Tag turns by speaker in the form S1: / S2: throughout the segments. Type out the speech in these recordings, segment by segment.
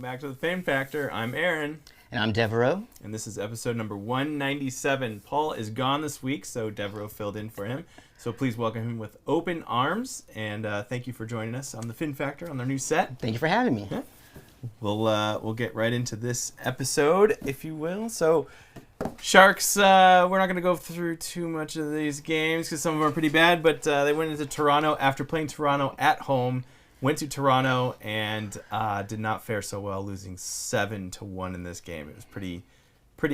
S1: back to the Fame Factor. I'm Aaron.
S2: And I'm Devereaux.
S1: And this is episode number 197. Paul is gone this week, so Devereaux filled in for him. So please welcome him with open arms. And thank you for joining us on the Fame Factor on their new set.
S2: Thank you for having me.
S1: Yeah. We'll get right into this episode, if you will. So, Sharks, we're not going to go through too much of these games because some of them are pretty bad, but they went into Toronto after playing Toronto at home. Went to Toronto and did not fare so well, losing 7-1 in this game. It was pretty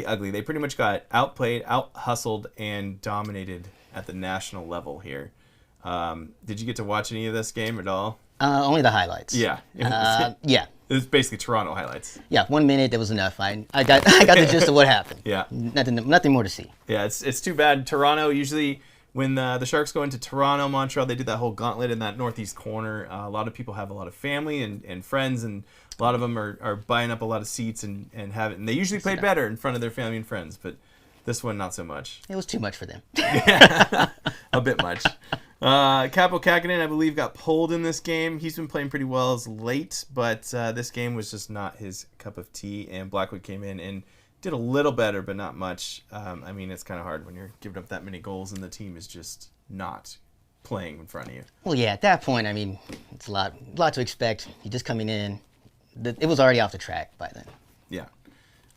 S1: ugly. They pretty much got outplayed, out-hustled, and dominated at the national level here. Did you get to watch any of this game at all?
S2: Only the highlights.
S1: Yeah.
S2: Yeah.
S1: It was basically Toronto highlights.
S2: Yeah, 1 minute, that was enough. I got the gist of what happened.
S1: Yeah.
S2: Nothing more to see.
S1: Yeah, it's too bad. Toronto, usually when the Sharks go into Toronto, Montreal, they do that whole gauntlet in that northeast corner. A lot of people have a lot of family and friends, and a lot of them are buying up a lot of seats and have it. And they usually play better in front of their family and friends, but this one, not so much.
S2: It was too much for them.
S1: Yeah, a bit much. Kaapo Kähkönen, I believe, got pulled in this game. He's been playing pretty well as late, but this game was just not his cup of tea, and Blackwood came in and did a little better, but not much. I mean, it's kind of hard when you're giving up that many goals and the team is just not playing in front of you.
S2: Well, yeah, at that point, I mean, it's a lot to expect. You're just coming in. It was already off the track by then.
S1: Yeah.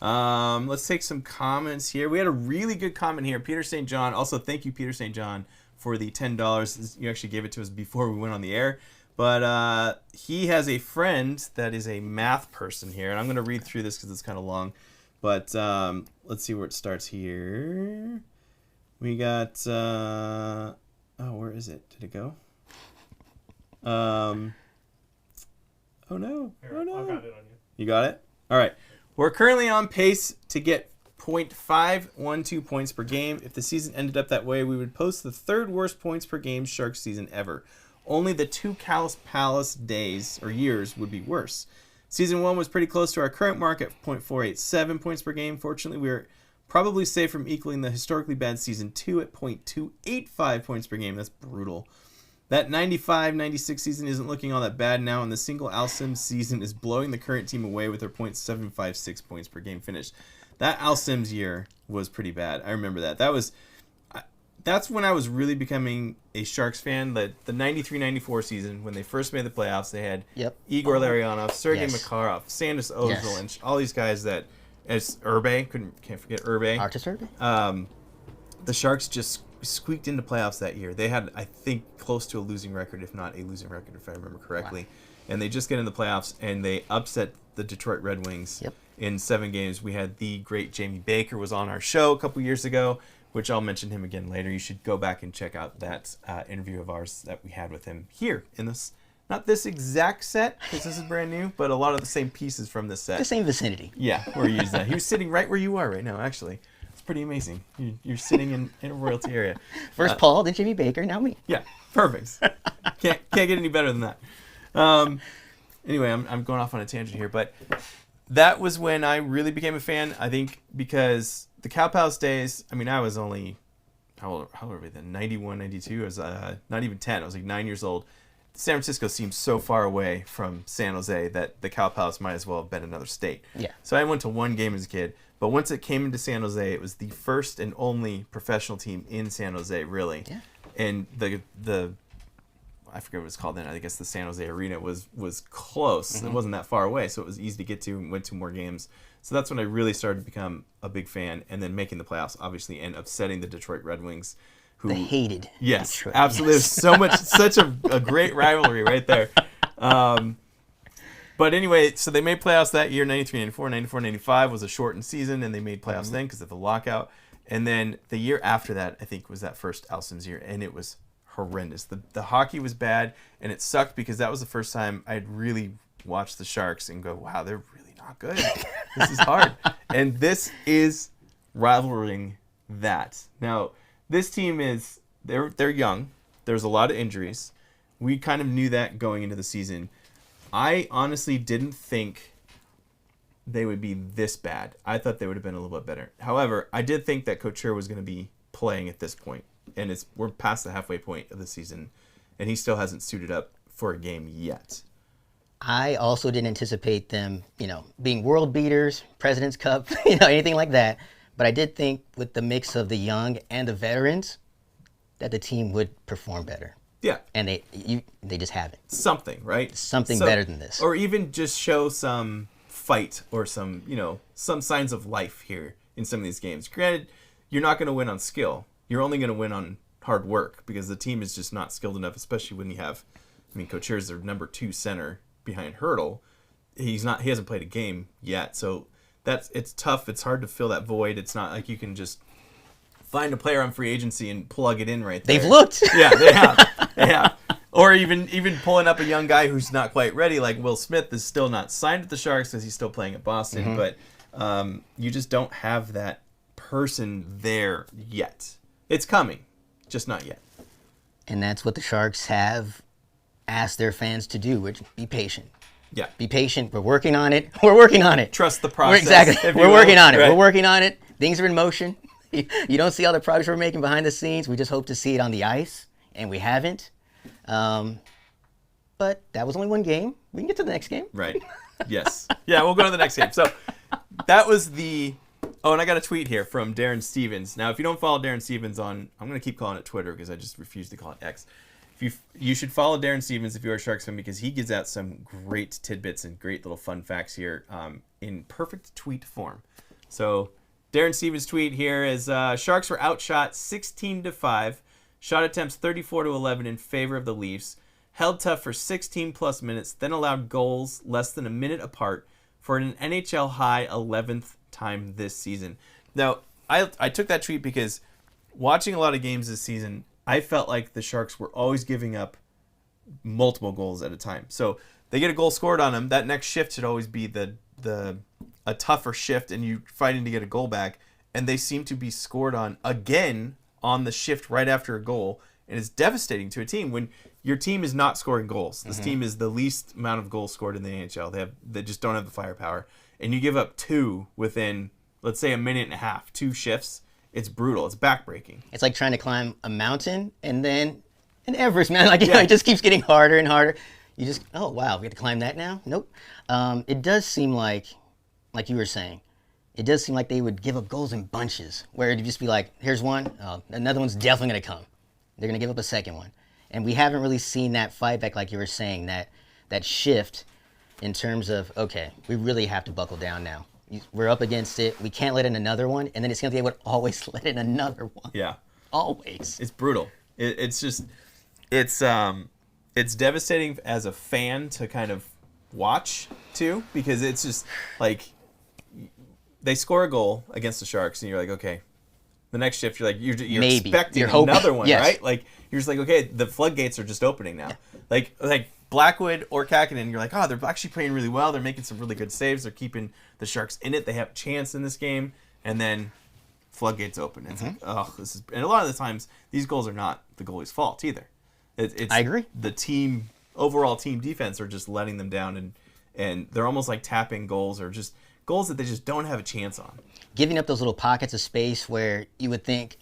S1: Let's take some comments here. We had a really good comment here. Peter St. John. Also, thank you, Peter St. John, for the $10. You actually gave it to us before we went on the air. But he has a friend that is a math person here. And I'm going to read through this because it's kind of long. But let's see where it starts here. We got... where is it? Did it go? Oh, no. Oh, no.
S3: I got it on you.
S1: You got it? All right. We're currently on pace to get 0.512 points per game. If the season ended up that way, we would post the third worst points per game Sharks season ever. Only the 2 Calais Palace days or years would be worse. Season 1 was pretty close to our current mark at 0.487 points per game. Fortunately, we are probably safe from equaling the historically bad Season 2 at 0.285 points per game. That's brutal. That 95-96 season isn't looking all that bad now, and the single Al Sims season is blowing the current team away with their 0.756 points per game finish. That Al Sims year was pretty bad. I remember that. That's when I was really becoming a Sharks fan. The 93-94 season, when they first made the playoffs, they had Igor Larionov, Sergei Makarov, Sandis Ozil, and all these guys that, as Urbe, can't forget Urbe.
S2: Artis Urbe.
S1: The Sharks just squeaked into playoffs that year. They had, I think, close to a losing record, if not a losing record, if I remember correctly. Wow. And they just get in the playoffs, and they upset the Detroit Red Wings in 7 games. We had the great Jamie Baker was on our show a couple years ago, which I'll mention him again later. You should go back and check out that interview of ours that we had with him here in this, not this exact set, because this is brand new, but a lot of the same pieces from this set.
S2: The same vicinity.
S1: Yeah, we're using that. He was sitting right where you are right now, actually. It's pretty amazing. You're sitting in a royalty area.
S2: First Paul, then Jimmy Baker, now me.
S1: Yeah, perfect. Can't get any better than that. Anyway, I'm going off on a tangent here, but that was when I really became a fan, I think, because the Cow Palace days, I mean, I was only, how old were we then? 91, 92? I was not even 10. I was like 9 years old. San Francisco seemed so far away from San Jose that the Cow Palace might as well have been another state. Yeah. So I went to one game as a kid, but once it came into San Jose, it was the first and only professional team in San Jose, really. Yeah. And the I forget what it's called then. I guess the San Jose Arena was close. Mm-hmm. It wasn't that far away, so it was easy to get to and went to more games. So that's when I really started to become a big fan, and then making the playoffs, obviously, and upsetting the Detroit Red Wings. Who,
S2: the hated
S1: Detroit. Absolutely. Yes. So much, such a great rivalry right there. But anyway, so they made playoffs that year, 93-94. 94-95 was a shortened season, and they made playoffs then because of the lockout. And then the year after that, I think, was that first Al Sims year, and it was horrendous. The hockey was bad, and it sucked because that was the first time I'd really watched the Sharks and go, wow, they're really not good. This is hard. And this is rivaling that. Now, this team is, they're young. There's a lot of injuries. We kind of knew that going into the season. I honestly didn't think they would be this bad. I thought they would have been a little bit better. However, I did think that Couture was going to be playing at this point. And we're past the halfway point of the season, and he still hasn't suited up for a game yet.
S2: I also didn't anticipate them, being world beaters, President's Cup, anything like that. But I did think with the mix of the young and the veterans that the team would perform better.
S1: Yeah.
S2: And they just haven't.
S1: Something, right?
S2: Something better than this.
S1: Or even just show some fight or some signs of life here in some of these games. Granted, you're not going to win on skill. You're only going to win on hard work because the team is just not skilled enough, especially when you have, Couture is their number 2 center behind Hurdle. He hasn't played a game yet, so it's tough. It's hard to fill that void. It's not like you can just find a player on free agency and plug it in right there.
S2: They've looked.
S1: Yeah, they have. They have. Or even pulling up a young guy who's not quite ready, like Will Smith is still not signed with the Sharks because he's still playing at Boston. But you just don't have that person there yet. It's coming, just not yet.
S2: And that's what the Sharks have asked their fans to do, which be patient.
S1: Yeah.
S2: Be patient. We're working on it. We're working on it.
S1: Trust the process.
S2: Exactly. We're working on it.
S1: Right.
S2: We're working on it. Things are in motion. You don't see all the progress we're making behind the scenes. We just hope to see it on the ice, and we haven't. But that was only one game. We can get to the next game.
S1: Right. Yes. Yeah, we'll go to the next game. So that was the... Oh, and I got a tweet here from Darren Stevens. Now, if you don't follow Darren Stevens on... I'm going to keep calling it Twitter because I just refuse to call it X. You should follow Darren Stevens if you're a Sharks fan because he gives out some great tidbits and great little fun facts here in perfect tweet form. So Darren Stevens' tweet here is Sharks were outshot 16-5, shot attempts 34-11 in favor of the Leafs, held tough for 16-plus minutes, then allowed goals less than a minute apart for an NHL high 11th time this season. Now, I took that tweet because watching a lot of games this season, I felt like the Sharks were always giving up multiple goals at a time. So they get a goal scored on them. That next shift should always be a tougher shift, and you fighting to get a goal back. And they seem to be scored on again on the shift right after a goal, and it's devastating to a team when your team is not scoring goals. This team is the least amount of goals scored in the NHL. They just don't have the firepower, and you give up 2 within, let's say, a minute and a half, 2 shifts. It's brutal. It's backbreaking.
S2: It's like trying to climb a mountain and then an Everest, man. It just keeps getting harder and harder. You just, oh, wow, we have to climb that now? Nope. It does seem like you were saying, it does seem like they would give up goals in bunches, where it'd just be like, here's one, another one's definitely going to come. They're going to give up a second one. And we haven't really seen that fight back, like you were saying, that shift in terms of, okay, we really have to buckle down now. We're up against it. We can't let in another one. And then it's going to be able to always let in another one.
S1: Yeah.
S2: Always.
S1: It's brutal. It's just, it's devastating as a fan to kind of watch, too, because it's just like, they score a goal against the Sharks, and you're like, okay, the next shift, you're
S2: Maybe.
S1: expecting another one, yes. Right? Like, you're just like, okay, the floodgates are just opening now. Like Blackwood or Kakinen, you're like, oh, they're actually playing really well. They're making some really good saves. They're keeping the Sharks in it. They have a chance in this game. And then floodgates open. It's like, oh, this is... And a lot of the times, these goals are not the goalie's fault either. It's
S2: I agree.
S1: The overall team defense are just letting them down. And they're almost like tapping goals or just goals that they just don't have a chance on.
S2: Giving up those little pockets of space where you would think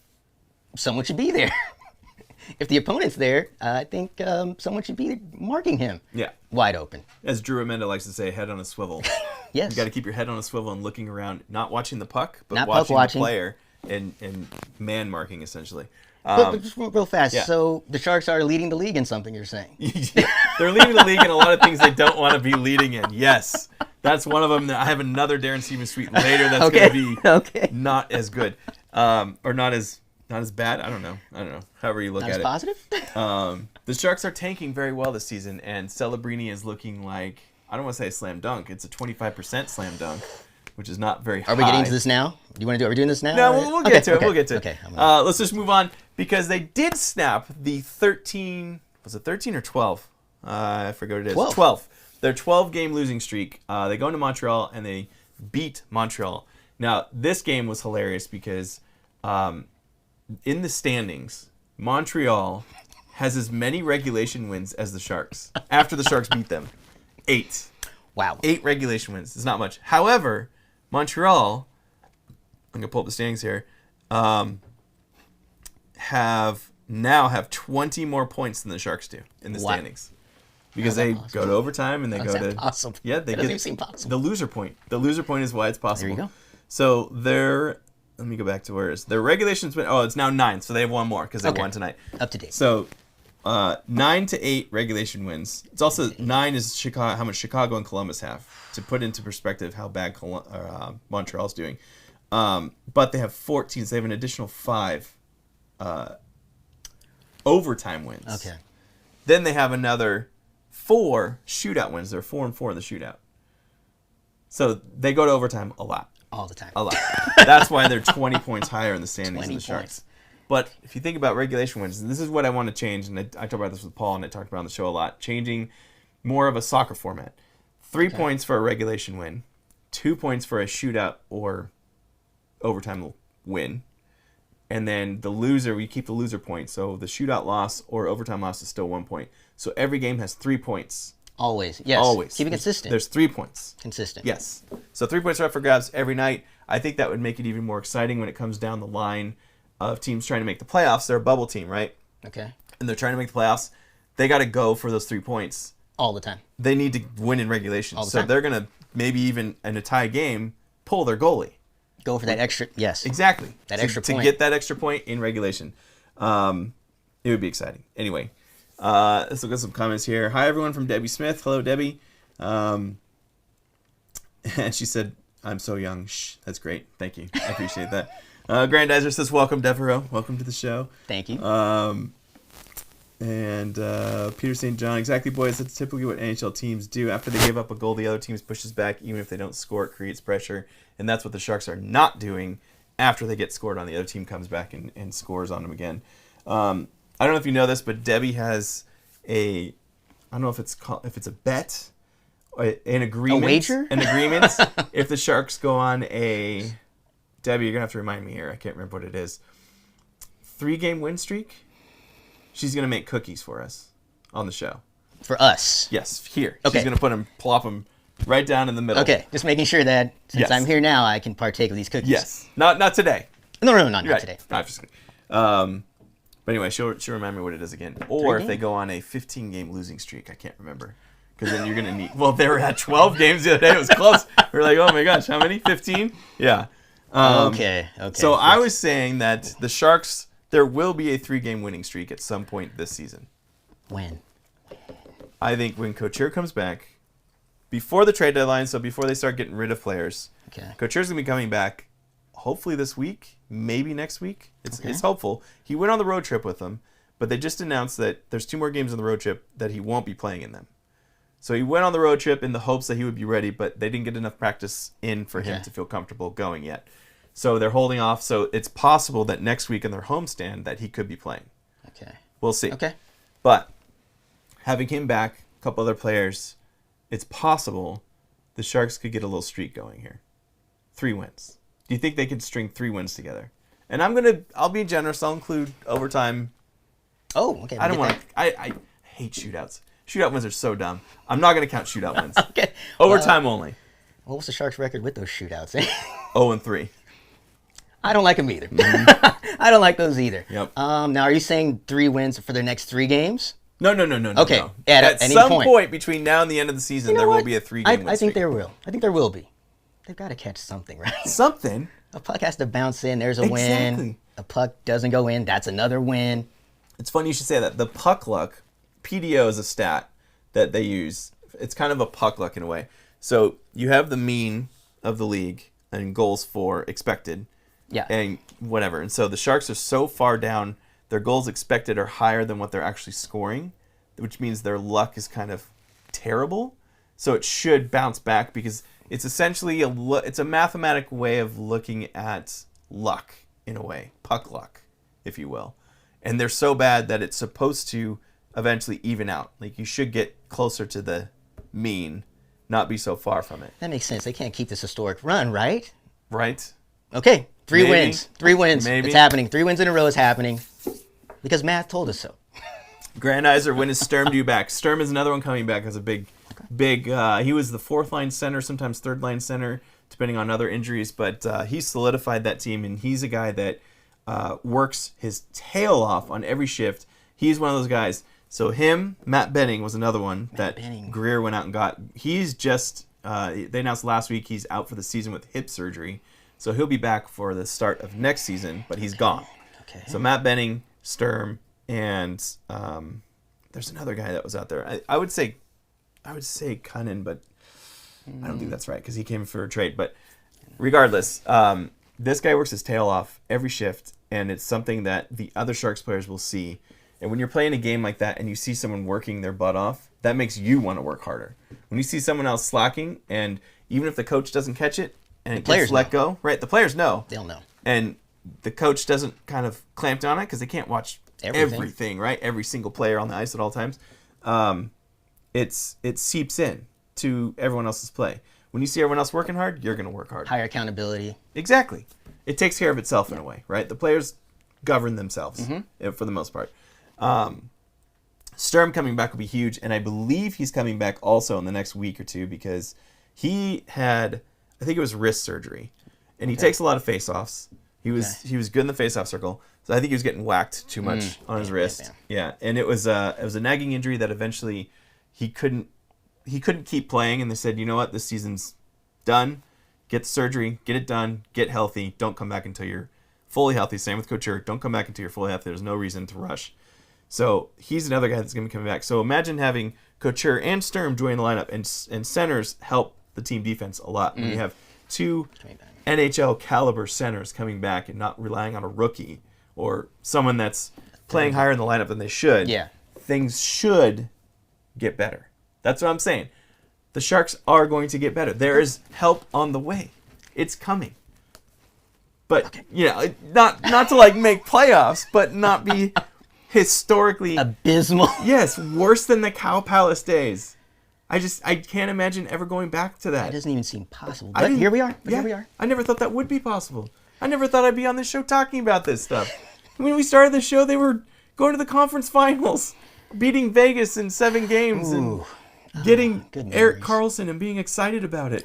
S2: someone should be there. If the opponent's there, I think someone should be marking him. Yeah. Wide open.
S1: As Drew Amenda likes to say, head on a swivel.
S2: Yes.
S1: You got to keep your head on a swivel and looking around, not watching the puck, but watching the player and man marking, essentially.
S2: But just real fast.
S1: Yeah.
S2: So the Sharks are leading the league in something, you're saying?
S1: Yeah, they're leading the league in a lot of things they don't want to be leading in. Yes. That's one of them. I have another Darren Stevens tweet later that's going to be not as good. Or not as bad. I don't know. However you look at it.
S2: Not as positive?
S1: The Sharks are tanking very well this season, and Celebrini is looking like, I don't want to say a slam dunk. It's a 25% slam dunk, which is not very high.
S2: Are we getting to this now? Do you want to do? Are we doing this now?
S1: No, we'll get to it. We'll get to it.
S2: Okay.
S1: Let's just move on because they did snap the 13. Was it 13 or 12? I forget what it is. 12. Their 12-game losing streak. They go into Montreal and they beat Montreal. Now this game was hilarious because in the standings, Montreal has as many regulation wins as the Sharks after the Sharks beat them. 8.
S2: Wow.
S1: 8 regulation wins. It's not much. However, Montreal, I'm going to pull up the standings here, have 20 more points than the Sharks do in the standings. because they go to overtime and they go to
S2: possible?
S1: Yeah, they
S2: that doesn't
S1: get
S2: even seem possible.
S1: the loser point. The loser point is why it's possible.
S2: There you go.
S1: So let me go back to where is their regulation's been. Oh, it's now 9, so they have one more because they won tonight.
S2: Up to date.
S1: So 9-8 regulation wins. It's also 9 is Chicago. How much Chicago and Columbus have, to put into perspective how bad Montreal's doing. But they have 14, so they have an additional 5 overtime wins.
S2: Okay.
S1: Then they have another 4 shootout wins. They're 4-4 in the shootout. So they go to overtime a lot.
S2: All the time.
S1: A lot. That's why they're 20 points higher in the standings than the
S2: 20
S1: Sharks.
S2: points.
S1: But if you think about regulation wins, and this is what I want to change, and I talked about this with Paul, and I talked about on the show a lot, changing more of a soccer format. 3 points for a regulation win, 2 points for a shootout or overtime win, and then the loser, we keep the loser point. So the shootout loss or overtime loss is still 1 point. So every game has 3 points.
S2: Always. Yes.
S1: Always.
S2: Keep it consistent.
S1: There's 3 points.
S2: Consistent.
S1: Yes. So 3 points are up for grabs every night. I think that would make it even more exciting when it comes down the line of teams trying to make the playoffs. They're a bubble team, right?
S2: Okay.
S1: And they're trying to make the playoffs. They got to go for those 3 points.
S2: All the time.
S1: They need to win in regulation.
S2: All the
S1: so
S2: time.
S1: they're going to, maybe even in a tie game, pull their goalie.
S2: Go for that extra. Yes.
S1: Exactly.
S2: That extra
S1: to
S2: point.
S1: get that extra point in regulation. It would be exciting. Anyway, let's look at some comments here. Hi, everyone, from Debbie Smith. Hello, Debbie. And she said, I'm so young. Shh, that's great. Thank you. I appreciate that. Grandizer says, welcome, Devereaux. Welcome to the show.
S2: Thank you.
S1: And Peter St. John, exactly, boys. That's typically what NHL teams do. After they give up a goal, the other team pushes back. Even if they don't score, it creates pressure. And that's what the Sharks are not doing after they get scored on. The other team comes back and scores on them again. I don't know if you know this, but Debbie has I don't know if it's a bet, an agreement.
S2: A wager?
S1: An agreement. If the Sharks go on a... Debbie, you're going to have to remind me here. I can't remember what it is. 3-game win streak? She's going to make cookies for us on the show.
S2: For us?
S1: Yes, here.
S2: Okay.
S1: She's going to plop them right down in the middle.
S2: Okay, just making sure that since
S1: Yes.
S2: I'm here now, I can partake of these cookies.
S1: Yes. Not today.
S2: No, not
S1: Right.
S2: today.
S1: No, I'm just kidding. But anyway, she'll remind me what it is again. Or if they go on a 15-game losing streak. I can't remember. Because then you're going to need... Well, they were at 12 games the other day. It was close. We were like, oh my gosh, how many? 15? Yeah.
S2: Okay.
S1: So I was saying that the Sharks, there will be a 3-game winning streak at some point this season.
S2: When?
S1: I think when Couture comes back, before the trade deadline, so before they start getting rid of players,
S2: Okay.
S1: Couture's going to be coming back hopefully this week, maybe next week. It's
S2: Okay.
S1: hopeful. He went on the road trip with them, but they just announced that there's 2 more games on the road trip that he won't be playing in them. So he went on the road trip in the hopes that he would be ready, but they didn't get enough practice in for him
S2: Okay.
S1: to feel comfortable going yet. So they're holding off. So it's possible that next week in their homestand that he could be playing.
S2: Okay.
S1: We'll see.
S2: Okay.
S1: But having him back, a couple other players, it's possible the Sharks could get a little streak going here. 3 wins. Do you think they could string 3 wins together? And I'll be generous. I'll include overtime.
S2: Oh, okay.
S1: I don't want to. I hate shootouts. Shootout wins are so dumb. I'm not going to count shootout wins.
S2: Okay.
S1: Overtime only.
S2: What was the Sharks' record with those shootouts?
S1: 0-3.
S2: I don't like them either. I don't like those either.
S1: Yep.
S2: Now, are you saying 3 wins for their next 3 games?
S1: No.
S2: Okay.
S1: No.
S2: At
S1: At
S2: any
S1: some
S2: point.
S1: between now and the end of the season,
S2: You know
S1: there will
S2: what?
S1: be a 3-game win
S2: I think
S1: streak.
S2: there will. I think there will be. They've got to catch something, right?
S1: Something.
S2: A puck has to bounce in. There's a win.
S1: Exactly.
S2: A puck doesn't go in. That's another win.
S1: It's funny you should say that. The puck luck, PDO is a stat that they use. It's kind of a puck luck in a way. So you have the mean of the league and goals for expected.
S2: Yeah.
S1: And whatever. And so the Sharks are so far down, their goals expected are higher than what they're actually scoring, which means their luck is kind of terrible. So it should bounce back because it's essentially it's a mathematic way of looking at luck in a way, puck luck, if you will. And they're so bad that it's supposed to eventually even out. Like you should get closer to the mean, not be so far from it.
S2: That makes sense. They can't keep this historic run, right?
S1: Right?
S2: Okay. 3
S1: Maybe.
S2: wins. 3 wins.
S1: Maybe.
S2: It's happening. 3 wins in a row is happening. Because math told us so.
S1: Grandizer, when is Sturm due back? Sturm is another one coming back as a big, he was the 4th-line center, sometimes 3rd-line center, depending on other injuries, but he solidified that team, and he's a guy that works his tail off on every shift. He's one of those guys. So Matt Benning was another one that
S2: Benning.
S1: Greer went out and got. He's just, they announced last week he's out for the season with hip surgery. So he'll be back for the start of next season, but he's gone.
S2: Okay.
S1: So Matt Benning, Sturm, and there's another guy that was out there. I would say Cunnin, but I don't think that's right because he came for a trade. But regardless, this guy works his tail off every shift, and it's something that the other Sharks players will see. And when you're playing a game like that and you see someone working their butt off, that makes you want to work harder. When you see someone else slacking, and even if the coach doesn't catch it and it gets let go, right? The players know.
S2: They'll know. And
S1: the coach doesn't kind of clamp down on it because they can't watch everything, right? Every single player on the ice at all times. It seeps in to everyone else's play. When you see everyone else working hard, you're going to work hard.
S2: Higher accountability.
S1: Exactly. It takes care of itself in a way, right? The players govern themselves for the most part. Sturm coming back will be huge, and I believe he's coming back also in the next week or two because he had, I think it was wrist surgery, and he takes a lot of face-offs. He was good in the face-off circle, so I think he was getting whacked too much on his wrist. Yeah, and it was a nagging injury that eventually he couldn't keep playing, and they said, you know what, this season's done. Get the surgery, get it done, get healthy. Don't come back until you're fully healthy. Same with Couture. Don't come back until you're fully healthy. There's no reason to rush. So he's another guy that's going to be coming back. So imagine having Couture and Sturm join the lineup, and centers help the team defense a lot. When you have two NHL caliber centers coming back and not relying on a rookie or someone that's playing higher in the lineup than they should, things should get better. That's what I'm saying. The Sharks are going to get better. There is help on the way. It's coming. But, not to like make playoffs, but not be historically
S2: abysmal.
S1: Yes, worse than the Cow Palace days. I can't imagine ever going back to that.
S2: It doesn't even seem possible. But here we are. Here we are.
S1: I never thought that would be possible. I never thought I'd be on this show talking about this stuff. When we started the show, they were going to the conference finals, beating Vegas in 7 games, and getting Erik Karlsson and being excited about it.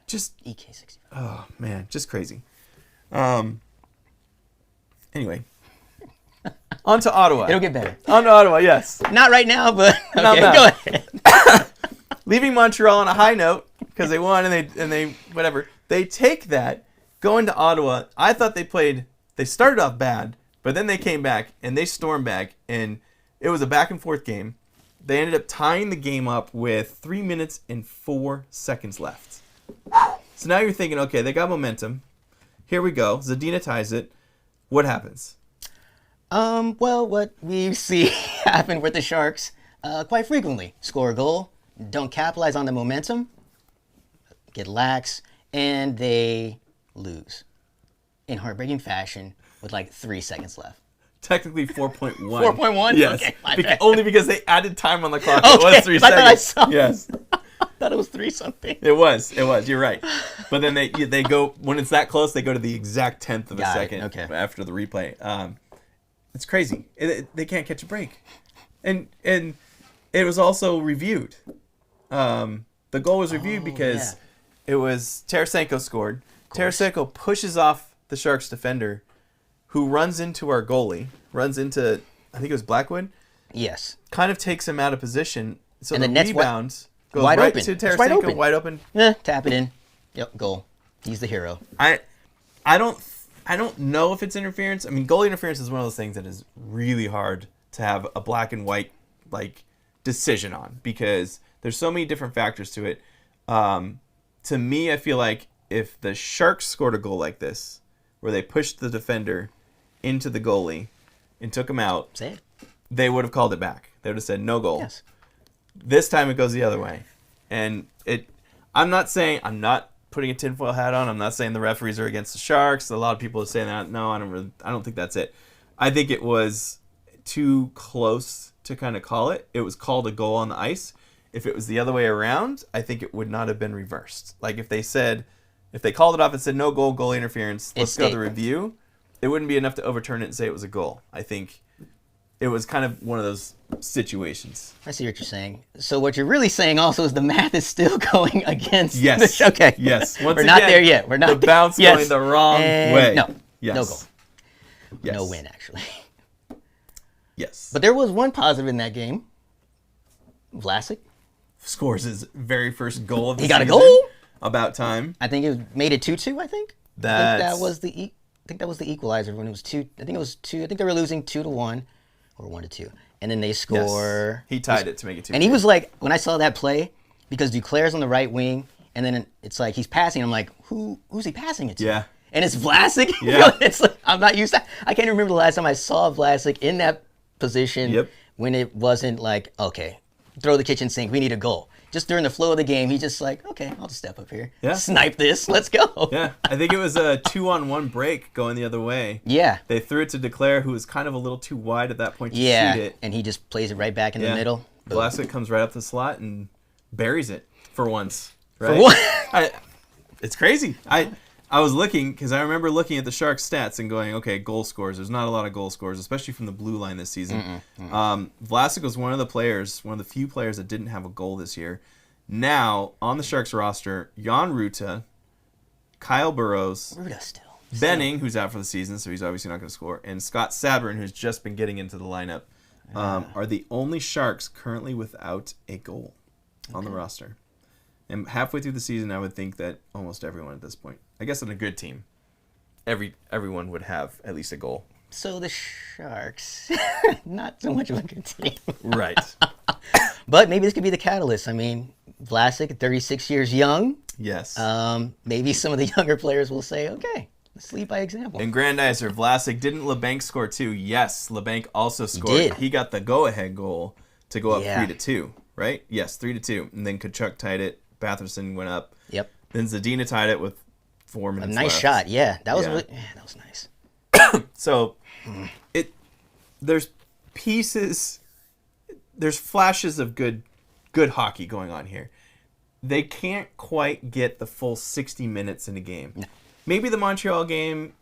S1: Just
S2: EK65.
S1: Oh man, just crazy. Anyway, on to Ottawa.
S2: It'll get better.
S1: On to Ottawa, yes.
S2: Not right now, but okay,
S1: go
S2: ahead.
S1: Leaving Montreal on a high note because they won and they whatever. They take that going to Ottawa. I thought they started off bad, but then they came back and they stormed back, and it was a back and forth game. They ended up tying the game up with 3 minutes and 4 seconds left. So now you're thinking, okay, they got momentum. Here we go. Zadina ties it. What happens?
S2: Well, what we see happen with the Sharks quite frequently. Score a goal, don't capitalize on the momentum, get lax, and they lose in heartbreaking fashion with like 3 seconds left.
S1: Technically 4.1.
S2: 4.1?
S1: Yes.
S2: Okay,
S1: only because they added time on the clock.
S2: Okay,
S1: it was 3 seconds.
S2: I saw.
S1: Yes.
S2: I thought it was 3 something.
S1: It was. You're right. But then they go, when it's that close, they go to the exact 10th of a second after the replay. It's crazy. They can't catch a break. And it was also reviewed. The goal was reviewed because it was Tarasenko scored. Tarasenko pushes off the Sharks defender, who runs into our goalie, runs into, I think it was Blackwood.
S2: Yes.
S1: Kind of takes him out of position. So
S2: and
S1: the rebound goes
S2: wide
S1: right
S2: open.
S1: to Tarasenko, wide open.
S2: Tap it in. Yep, goal. He's the hero.
S1: I don't know if it's interference. I mean, goalie interference is one of those things that is really hard to have a black and white like decision on because there's so many different factors to it. To me, I feel like if the Sharks scored a goal like this, where they pushed the defender into the goalie and took him out, they would have called it back. They would have said no goal.
S2: Yes.
S1: This time it goes the other way. And I'm not putting a tinfoil hat on. I'm not saying the referees are against the Sharks. A lot of people are saying that. No, I don't think that's it. I think it was too close to kind of call it. It was called a goal on the ice. If it was the other way around, I think it would not have been reversed. Like if they called it off and said no goal, goal interference, let's go to the review, it wouldn't be enough to overturn it and say it was a goal. I think it was kind of one of those situations.
S2: I see what you're saying. So what you're really saying also is the math is still going against
S1: Yes.
S2: Okay.
S1: Yes.
S2: We're not there yet. We're not
S1: the bounce going the wrong way.
S2: No.
S1: Yes.
S2: No goal.
S1: Yes.
S2: No win, actually.
S1: Yes.
S2: But there was one positive in that game. Vlasic
S1: scores his very first goal of the
S2: He got a
S1: season.
S2: goal?
S1: About time.
S2: I think it made it 2-2, I think.
S1: That's...
S2: I think that was the equalizer when it was 2. I think it was 2. I think they were losing 2-1 or 1-2. And then they score.
S1: Yes. He tied it to make it 2-2.
S2: And he was like, when I saw that play, because Duclair's on the right wing, and then it's like he's passing. I'm like, who's he passing it to?
S1: Yeah.
S2: And it's Vlasic.
S1: Yeah.
S2: It's like, I'm not used to. I can't remember the last time I saw Vlasic in that position.
S1: Yep.
S2: When it wasn't like, okay, throw the kitchen sink. We need a goal. Just during the flow of the game, he's just like, okay, I'll just step up here.
S1: Yeah.
S2: Snipe this. Let's go.
S1: Yeah. I think it was a 2-on-1 break going the other way.
S2: Yeah.
S1: They threw it to Duclair, who was kind of a little too wide at that point to shoot it.
S2: And he just plays it right back in the middle.
S1: Vlasic comes right up the slot and buries it for once. Right?
S2: For what?
S1: It's crazy. I was looking, because I remember looking at the Sharks stats and going, okay, goal scores. There's not a lot of goal scores, especially from the blue line this season. Vlasic was one of the few players that didn't have a goal this year. Now, on the Sharks roster, Jan Ruta, Kyle Burrows,
S2: Ruta still.
S1: Benning, who's out for the season, so he's obviously not going to score, and Scott Sabrin, who's just been getting into the lineup, are the only Sharks currently without a goal on the roster. And halfway through the season, I would think that almost everyone at this point, I guess on a good team, everyone would have at least a goal.
S2: So the Sharks, not so much of a good team.
S1: Right.
S2: But maybe this could be the catalyst. I mean, Vlasic, 36 years young.
S1: Yes.
S2: Maybe some of the younger players will say, okay, let's lead by example.
S1: And Grandizer, Vlasic, didn't LeBanc score too? Yes, LeBanc also scored.
S2: He did.
S1: He got the go-ahead goal to go up
S2: Yeah.
S1: 3-2, right? Yes, 3-2. And then Kachuk tied it. Batherson went up.
S2: Yep.
S1: Then Zadina tied it with 4 minutes
S2: A nice
S1: left.
S2: shot, yeah. That was
S1: Yeah.
S2: really, that was nice.
S1: So, there's pieces, there's flashes of good hockey going on here. They can't quite get the full 60 minutes in a game. No. Maybe the Montreal game,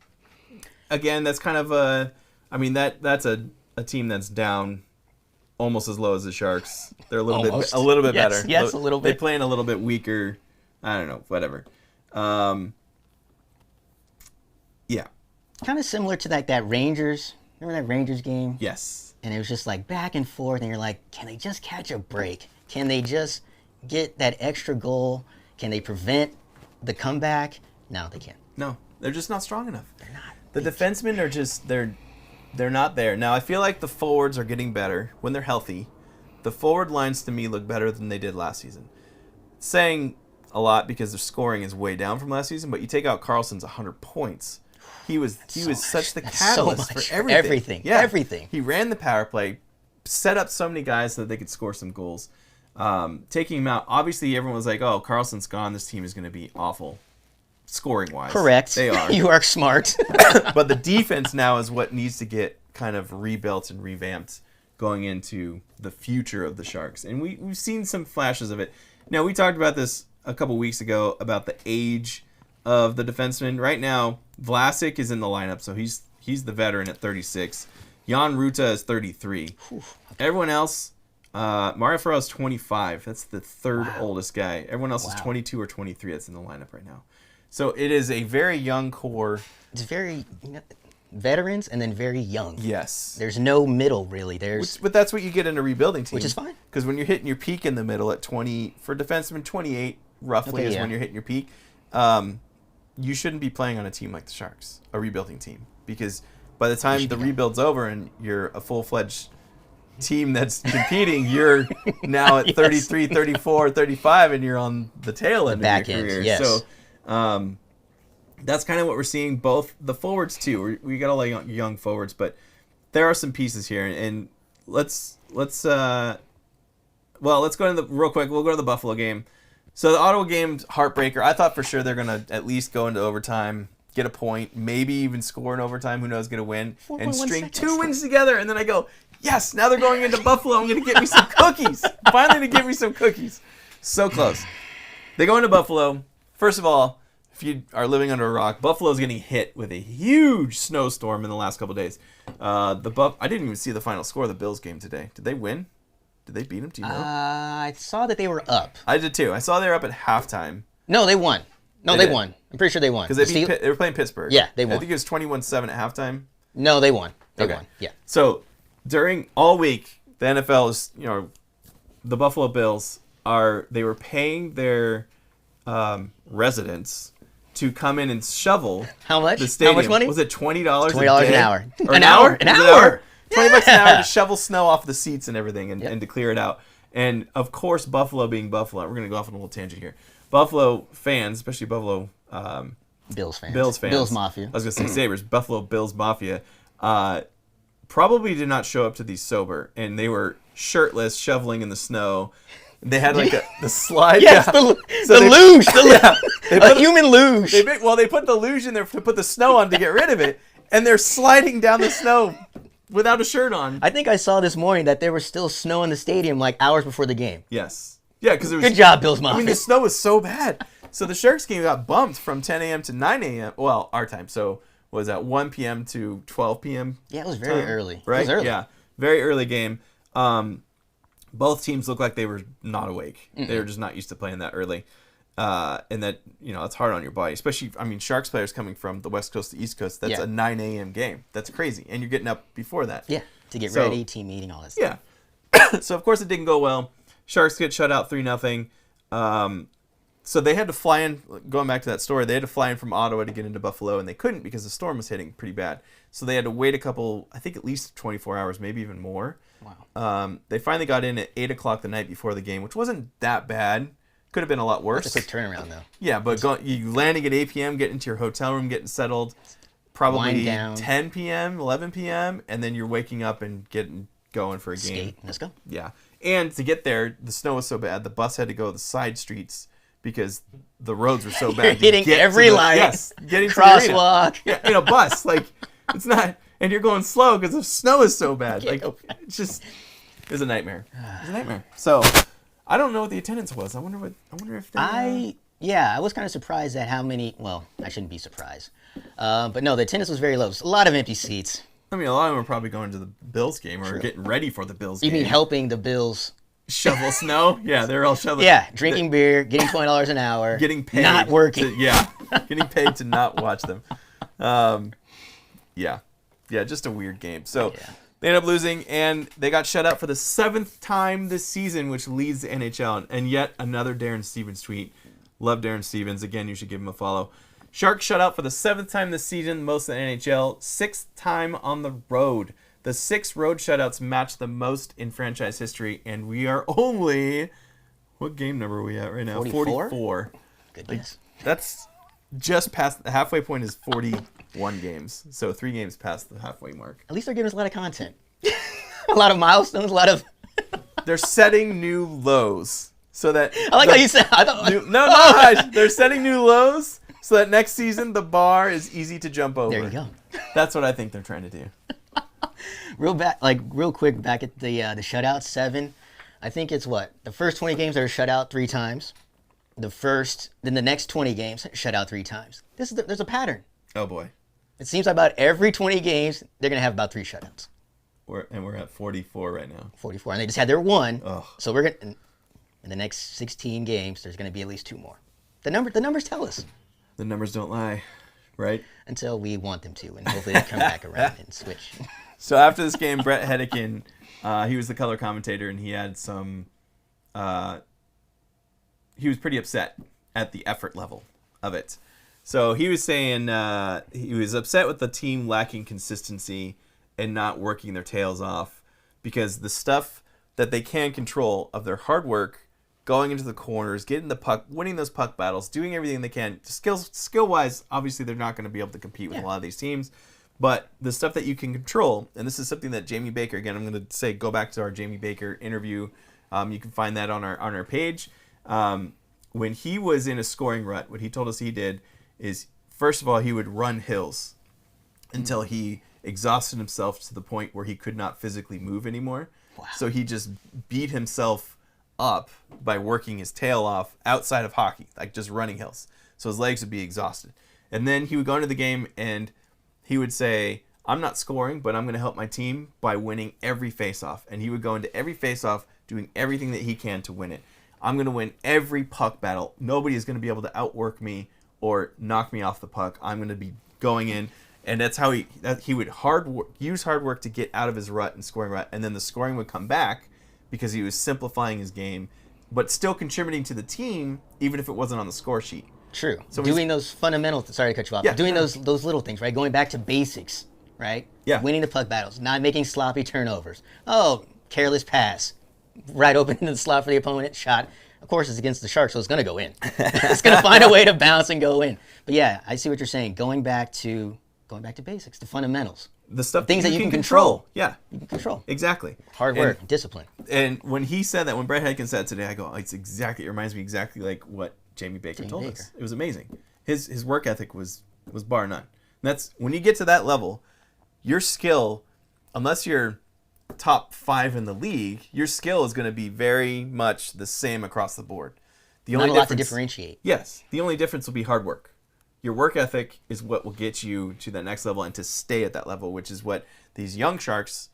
S1: again, that's kind of that's a team that's down almost as low as the Sharks. They're a little bit
S2: Yes,
S1: better.
S2: yes, a little bit.
S1: They play in a little bit weaker. I don't know, whatever. Yeah.
S2: Kind of similar to that Rangers. Remember that Rangers game?
S1: Yes.
S2: And it was just like back and forth, and you're like, can they just catch a break? Can they just get that extra goal? Can they prevent the comeback? No, they can't.
S1: No, they're just not strong enough.
S2: They're not.
S1: The defensemen are just they're not there. Now I feel like the forwards are getting better when they're healthy. The forward lines to me look better than they did last season. Saying a lot because their scoring is way down from last season, but you take out Carlson's 100 points. He was such the catalyst for everything.
S2: Yeah. Everything.
S1: He ran the power play, set up so many guys so that they could score some goals. Taking him out, obviously everyone was like, oh, Carlson's gone, this team is going to be awful scoring-wise.
S2: Correct.
S1: They are.
S2: You are smart.
S1: But the defense now is what needs to get kind of rebuilt and revamped going into the future of the Sharks. And we've seen some flashes of it. Now, we talked about this a couple weeks ago about the age of the defenseman. Right now, Vlasic is in the lineup, so he's the veteran at 36. Jan Ruta is 33.
S2: Okay.
S1: Everyone else, Mario Ferraro is 25. That's the third oldest guy. Everyone else is 22 or 23 that's in the lineup right now. So it is a very young core.
S2: It's very veterans and then very young.
S1: Yes.
S2: There's no middle, really.
S1: But that's what you get in a rebuilding team.
S2: Which is fine.
S1: Because when you're hitting your peak in the middle at 20, for defensemen, 28 roughly is when you're hitting your peak. You shouldn't be playing on a team like the Sharks, a rebuilding team. Because by the time the rebuild's over and you're a full-fledged team that's competing, you're now at 33, 34, 35, and you're on the tail end of your career.
S2: Yes.
S1: So that's kind of what we're seeing. Both the forwards too. We got a lot of young forwards, but there are some pieces here. And let's go into real quick. We'll go to the Buffalo game. So the Ottawa game's heartbreaker. I thought for sure they're gonna at least go into overtime, get a point, maybe even score in overtime. Who knows? Get a win and string 2 wins together. And then I go, yes! Now they're going into Buffalo. I'm gonna get me some cookies. Finally, to get me some cookies. So close. They go into Buffalo. First of all, if you are living under a rock, Buffalo's getting hit with a huge snowstorm in the last couple of days. I didn't even see the final score of the Bills game today. Did they win? Did they beat them? Do you know?
S2: I saw that they were up.
S1: I did too. I saw they were up at halftime.
S2: No, they won. They won. I'm pretty sure they won.
S1: Because they were playing Pittsburgh.
S2: Yeah, they won.
S1: I think it was 21-7 at halftime.
S2: No, they won. They won. Yeah.
S1: So during all week, the NFL is, the Buffalo Bills they were paying their residents to come in and shovel.
S2: How much?
S1: The stadium.
S2: How much money?
S1: Was it $20?
S2: $20 an hour.
S1: Or
S2: An hour? An hour.
S1: $20 an hour to shovel snow off the seats and everything and to clear it out. And of course, Buffalo being Buffalo, we're going to go off on a little tangent here. Buffalo fans, especially Buffalo
S2: Bills fans.
S1: Bills
S2: Mafia.
S1: I was going to say Sabres. Buffalo Bills Mafia probably did not show up to these sober, and they were shirtless, shoveling in the snow. They had like the slide.
S2: Yes, the luge. A human luge.
S1: They put the luge in there to put the snow on to get rid of it, and they're sliding down the snow without a shirt on.
S2: I think I saw this morning that there was still snow in the stadium like hours before the game.
S1: Yes. Yeah, because it was...
S2: Good job, Bills Mafia.
S1: I mean, the snow was so bad. So the Sharks game got bumped from 10 a.m. to 9 a.m. Well, our time. So what was that 1 p.m. to 12 p.m.?
S2: Yeah, it was very early.
S1: Right?
S2: It was early.
S1: Yeah, very early game. Both teams looked like they were not awake. Mm-mm. They were just not used to playing that early. And that, it's hard on your body. Especially, Sharks players coming from the West Coast to East Coast, that's a 9 a.m. game. That's crazy. And you're getting up before that.
S2: Yeah, to get ready, team meeting, all that stuff.
S1: Yeah. So, of course, it didn't go well. Sharks get shut out 3-0. So they had to fly in, going back to that story, they had to fly in from Ottawa to get into Buffalo, and they couldn't because the storm was hitting pretty bad. So they had to wait at least 24 hours, maybe even more.
S2: Wow.
S1: They finally got in at 8 o'clock the night before the game, which wasn't that bad. Could have been a lot worse.
S2: That's a quick turnaround, though.
S1: Yeah, but you landing at 8 p.m., getting into your hotel room, getting settled, probably 10 p.m., 11 p.m., and then you're waking up and getting going for a game.
S2: Skate. Let's go.
S1: Yeah. And to get there, the snow was so bad, the bus had to go the side streets because the roads were so bad.
S2: You're hitting every light.
S1: Yes, getting
S2: crosswalk.
S1: Yeah, in a bus. Like, it's not, and you're going slow because the snow is so bad. Like, it's a nightmare. It's a nightmare. So, I don't know what the attendance was. I wonder if they...
S2: I was kind of surprised at how many, well, I shouldn't be surprised. But no, the attendance was very low. There's a lot of empty seats.
S1: A lot of them were probably going to the Bills game or getting ready for the Bills game.
S2: You mean helping the Bills
S1: shovel snow? Yeah, they're all shoveling.
S2: Yeah, drinking beer, getting $20 an hour.
S1: Getting paid.
S2: Not working.
S1: Getting paid to not watch them. Yeah, just a weird game. So they ended up losing, and they got shut out for the 7th time this season, which leads the NHL. And yet another Darren Stevens tweet. Love Darren Stevens. Again, you should give him a follow. Sharks shut out for the 7th time this season, most in the NHL, 6th time on the road. The 6 road shutouts match the most in franchise history, and we are only... What game number are we at right now? 44.
S2: Goodness.
S1: That's just past... The halfway point is 41 games, so 3 games past the halfway mark.
S2: At least they're giving us a lot of content. A lot of milestones, a lot of...
S1: They're setting new lows, so that...
S2: I like how you said...
S1: They're setting new lows... So that next season, the bar is easy to jump over.
S2: There you go.
S1: That's what I think they're trying to do.
S2: Real quick, back at the shutout 7. I think it's the first 20 games are shut out 3 times. Then the next 20 games shut out 3 times. There's a pattern.
S1: Oh boy.
S2: It seems like about every 20 games they're gonna have about 3 shutouts.
S1: We're at 44 right now.
S2: 44, and they just had their 1.
S1: Ugh.
S2: So we're gonna in the next 16 games there's gonna be at least 2 more. The numbers tell us.
S1: The numbers don't lie, right?
S2: Until we want them to, and hopefully they come back around and switch.
S1: So after this game, Brett Hedican, he was the color commentator, and he had some... he was pretty upset at the effort level of it. So he was saying he was upset with the team lacking consistency and not working their tails off because the stuff that they can control of their hard work, going into the corners, getting the puck, winning those puck battles, doing everything they can. Skill-wise, obviously they're not going to be able to compete with a lot of these teams. But the stuff that you can control, and this is something that Jamie Baker, again, I'm going to say go back to our Jamie Baker interview. You can find that on our page. When he was in a scoring rut, what he told us he did is, first of all, he would run hills until he exhausted himself to the point where he could not physically move anymore. Wow. So he just beat himself up by working his tail off outside of hockey, like just running hills. So his legs would be exhausted. And then he would go into the game and he would say, I'm not scoring, but I'm going to help my team by winning every faceoff. And he would go into every faceoff doing everything that he can to win it. I'm going to win every puck battle. Nobody is going to be able to outwork me or knock me off the puck. I'm going to be going in. And that's how he would use hard work to get out of his rut and scoring rut, and then the scoring would come back because he was simplifying his game, but still contributing to the team, even if it wasn't on the score sheet.
S2: True. So doing those fundamentals. Sorry to cut you off. Doing those little things, right? Going back to basics, right?
S1: Yeah.
S2: Winning the puck battles, not making sloppy turnovers. Oh, careless pass, right open into the slot for the opponent, shot. Of course, it's against the Sharks, so it's going to go in. It's going to find a way to bounce and go in. But yeah, I see what you're saying. Going back to basics, the fundamentals.
S1: The stuff
S2: things that you can control.
S1: Yeah.
S2: You can control.
S1: Exactly.
S2: Hard work, discipline.
S1: And when he said that, when Brett Hedkin said today, I go, it reminds me exactly like what Jamie Baker told us. It was amazing. His work ethic was bar none. And that's when you get to that level, your skill, unless you're top 5 in the league, your skill is going to be very much the same across the board.
S2: Not a lot to differentiate.
S1: Yes. The only difference will be hard work. Your work ethic is what will get you to the next level and to stay at that level, which is what these young Sharks,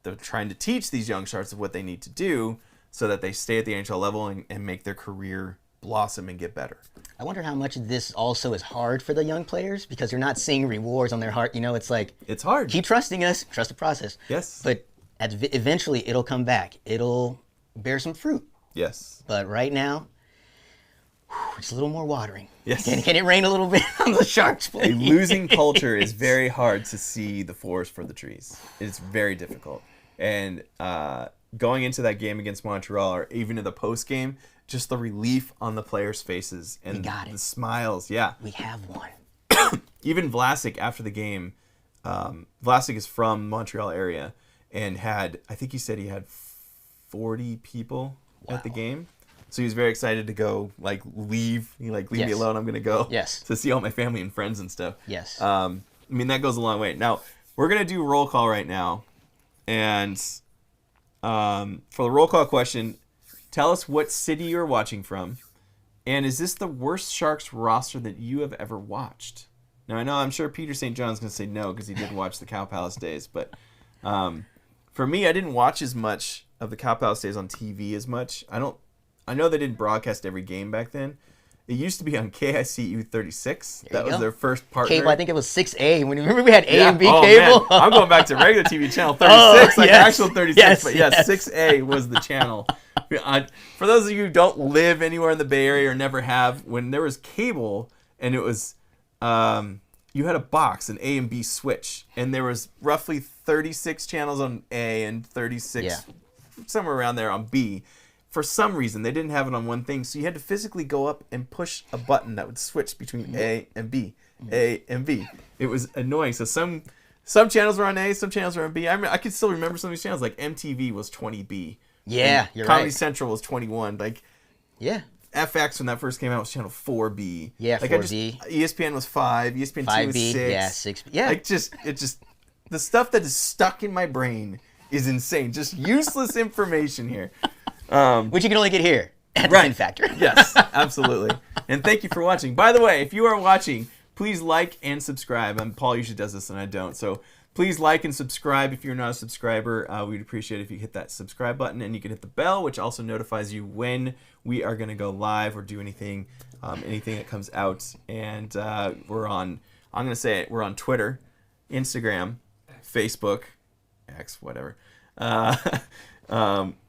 S1: they're trying to teach these young Sharks of what they need to do so that they stay at the NHL level and make their career blossom and get better.
S2: I wonder how much of this also is hard for the young players because they're not seeing rewards on their heart. It's like...
S1: It's hard.
S2: Keep trusting us. Trust the process.
S1: Yes.
S2: But eventually it'll come back. It'll bear some fruit.
S1: Yes.
S2: But right now, it's a little more watering.
S1: Yes.
S2: Can it rain a little bit on the Sharks, please?
S1: A losing culture is very hard to see the forest for the trees. It's very difficult. And going into that game against Montreal, or even in the post game, just the relief on the players' faces and the smiles. Yeah.
S2: We have one.
S1: Even Vlasic after the game, Vlasic is from Montreal area and I think he said he had 40 people at the game. So he was very excited to go, leave. Leave me alone. I'm going to go to see all my family and friends and stuff.
S2: Yes.
S1: That goes a long way. Now, we're going to do roll call right now. And for the roll call question, tell us what city you're watching from. And is this the worst Sharks roster that you have ever watched? Now, I'm sure Peter St. John's going to say no because he did watch the Cow Palace days. But for me, I didn't watch as much of the Cow Palace days on TV as much. I know they didn't broadcast every game back then. It used to be on KICU 36. That was their first partner.
S2: Cable, I think it was 6A. Remember we had A and B cable?
S1: Man. I'm going back to regular TV channel 36, actual 36. But 6A was the channel. For those of you who don't live anywhere in the Bay Area or never have, when there was cable and it was, you had a box, an A and B switch, and there was roughly 36 channels on A and 36, somewhere around there on B. For some reason, they didn't have it on one thing, so you had to physically go up and push a button that would switch between A and B, A and B. It was annoying. So some channels were on A, some channels were on B. I could still remember some of these channels. Like MTV was 20B.
S2: Yeah, you're
S1: Comedy
S2: right.
S1: Central was 21.
S2: Yeah.
S1: FX when that first came out was channel 4B.
S2: Yeah, 4B.
S1: ESPN was 5. ESPN 2 was 6.
S2: Yeah, 6B. Yeah.
S1: It just the stuff that is stuck in my brain is insane. Just useless information here.
S2: Which you can only get here at the Fin Factor.
S1: Yes, absolutely. And thank you for watching. By the way, if you are watching, please like and subscribe. Paul usually does this and I don't. So please like and subscribe if you're not a subscriber. We'd appreciate it if you hit that subscribe button, and you can hit the bell, which also notifies you when we are going to go live or do anything that comes out. And we're on Twitter, Instagram, Facebook, X, whatever.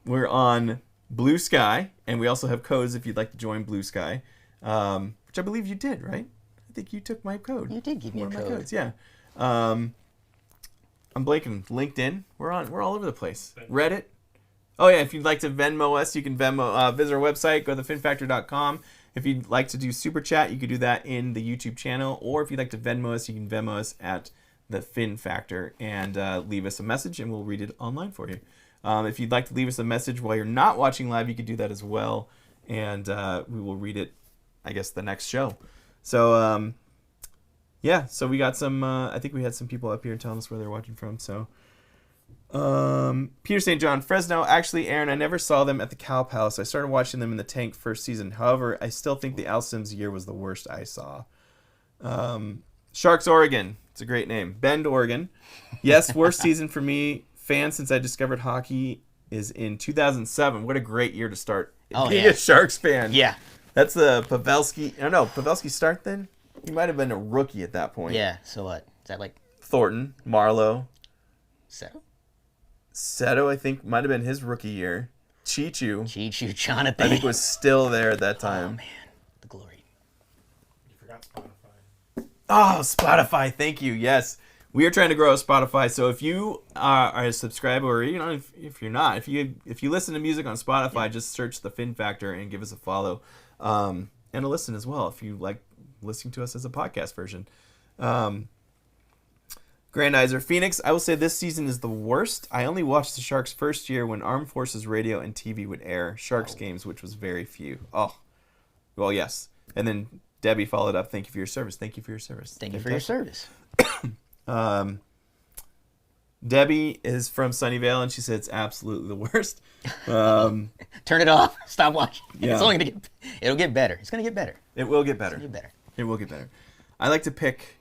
S1: We're on Blue Sky, and we also have codes if you'd like to join Blue Sky, which I believe you did, right? I think you took my code.
S2: You did give me a code. One of my codes,
S1: yeah. I'm blanking. LinkedIn. We're all over the place. Reddit. Oh yeah, if you'd like to Venmo us, you can visit our website. Go to thefinfactor.com. If you'd like to do super chat, you could do that in the YouTube channel, or if you'd like to Venmo us, you can Venmo us at the Fin Factor and leave us a message, and we'll read it online for you. If you'd like to leave us a message while you're not watching live, you could do that as well, and we will read it, I guess, the next show. So, so we got some, I think we had some people up here telling us where they're watching from. So, Peter St. John, Fresno. Actually, Aaron, I never saw them at the Cow Palace. I started watching them in the Tank first season. However, I still think the Al Sims year was the worst I saw. Sharks, Oregon. It's a great name. Bend, Oregon. Yes, worst season for me. Fan since I discovered hockey is in 2007. What a great year to start being a Sharks fan.
S2: Yeah.
S1: That's the Pavelski. I don't know. Pavelski start then? He might have been a rookie at that point.
S2: Yeah. So what? Is that like
S1: Thornton, Marlowe.
S2: Seto,
S1: I think, might have been his rookie year. Chichu,
S2: Jonathan.
S1: I think, was still there at that time.
S2: Oh, man. The glory.
S3: You forgot Spotify.
S1: Oh, Spotify. Thank you. Yes. We are trying to grow a Spotify. So if you are a subscriber, or if you're not, if you listen to music on Spotify, just search the Fin Factor and give us a follow. And a listen as well if you like listening to us as a podcast version. Grandizer Phoenix, I will say this season is the worst. I only watched the Sharks first year when Armed Forces Radio and TV would air Sharks games, which was very few. Oh, well, yes. And then Debbie followed up, thank you for your service. Thank you for your service.
S2: Thank you for your service.
S1: Debbie is from Sunnyvale, and she said it's absolutely the worst.
S2: Turn it off. Stop watching.
S1: Yeah.
S2: It's only gonna it'll get better. It's gonna get better.
S1: It will get better.
S2: It's gonna get better.
S1: It will get better. I like to pick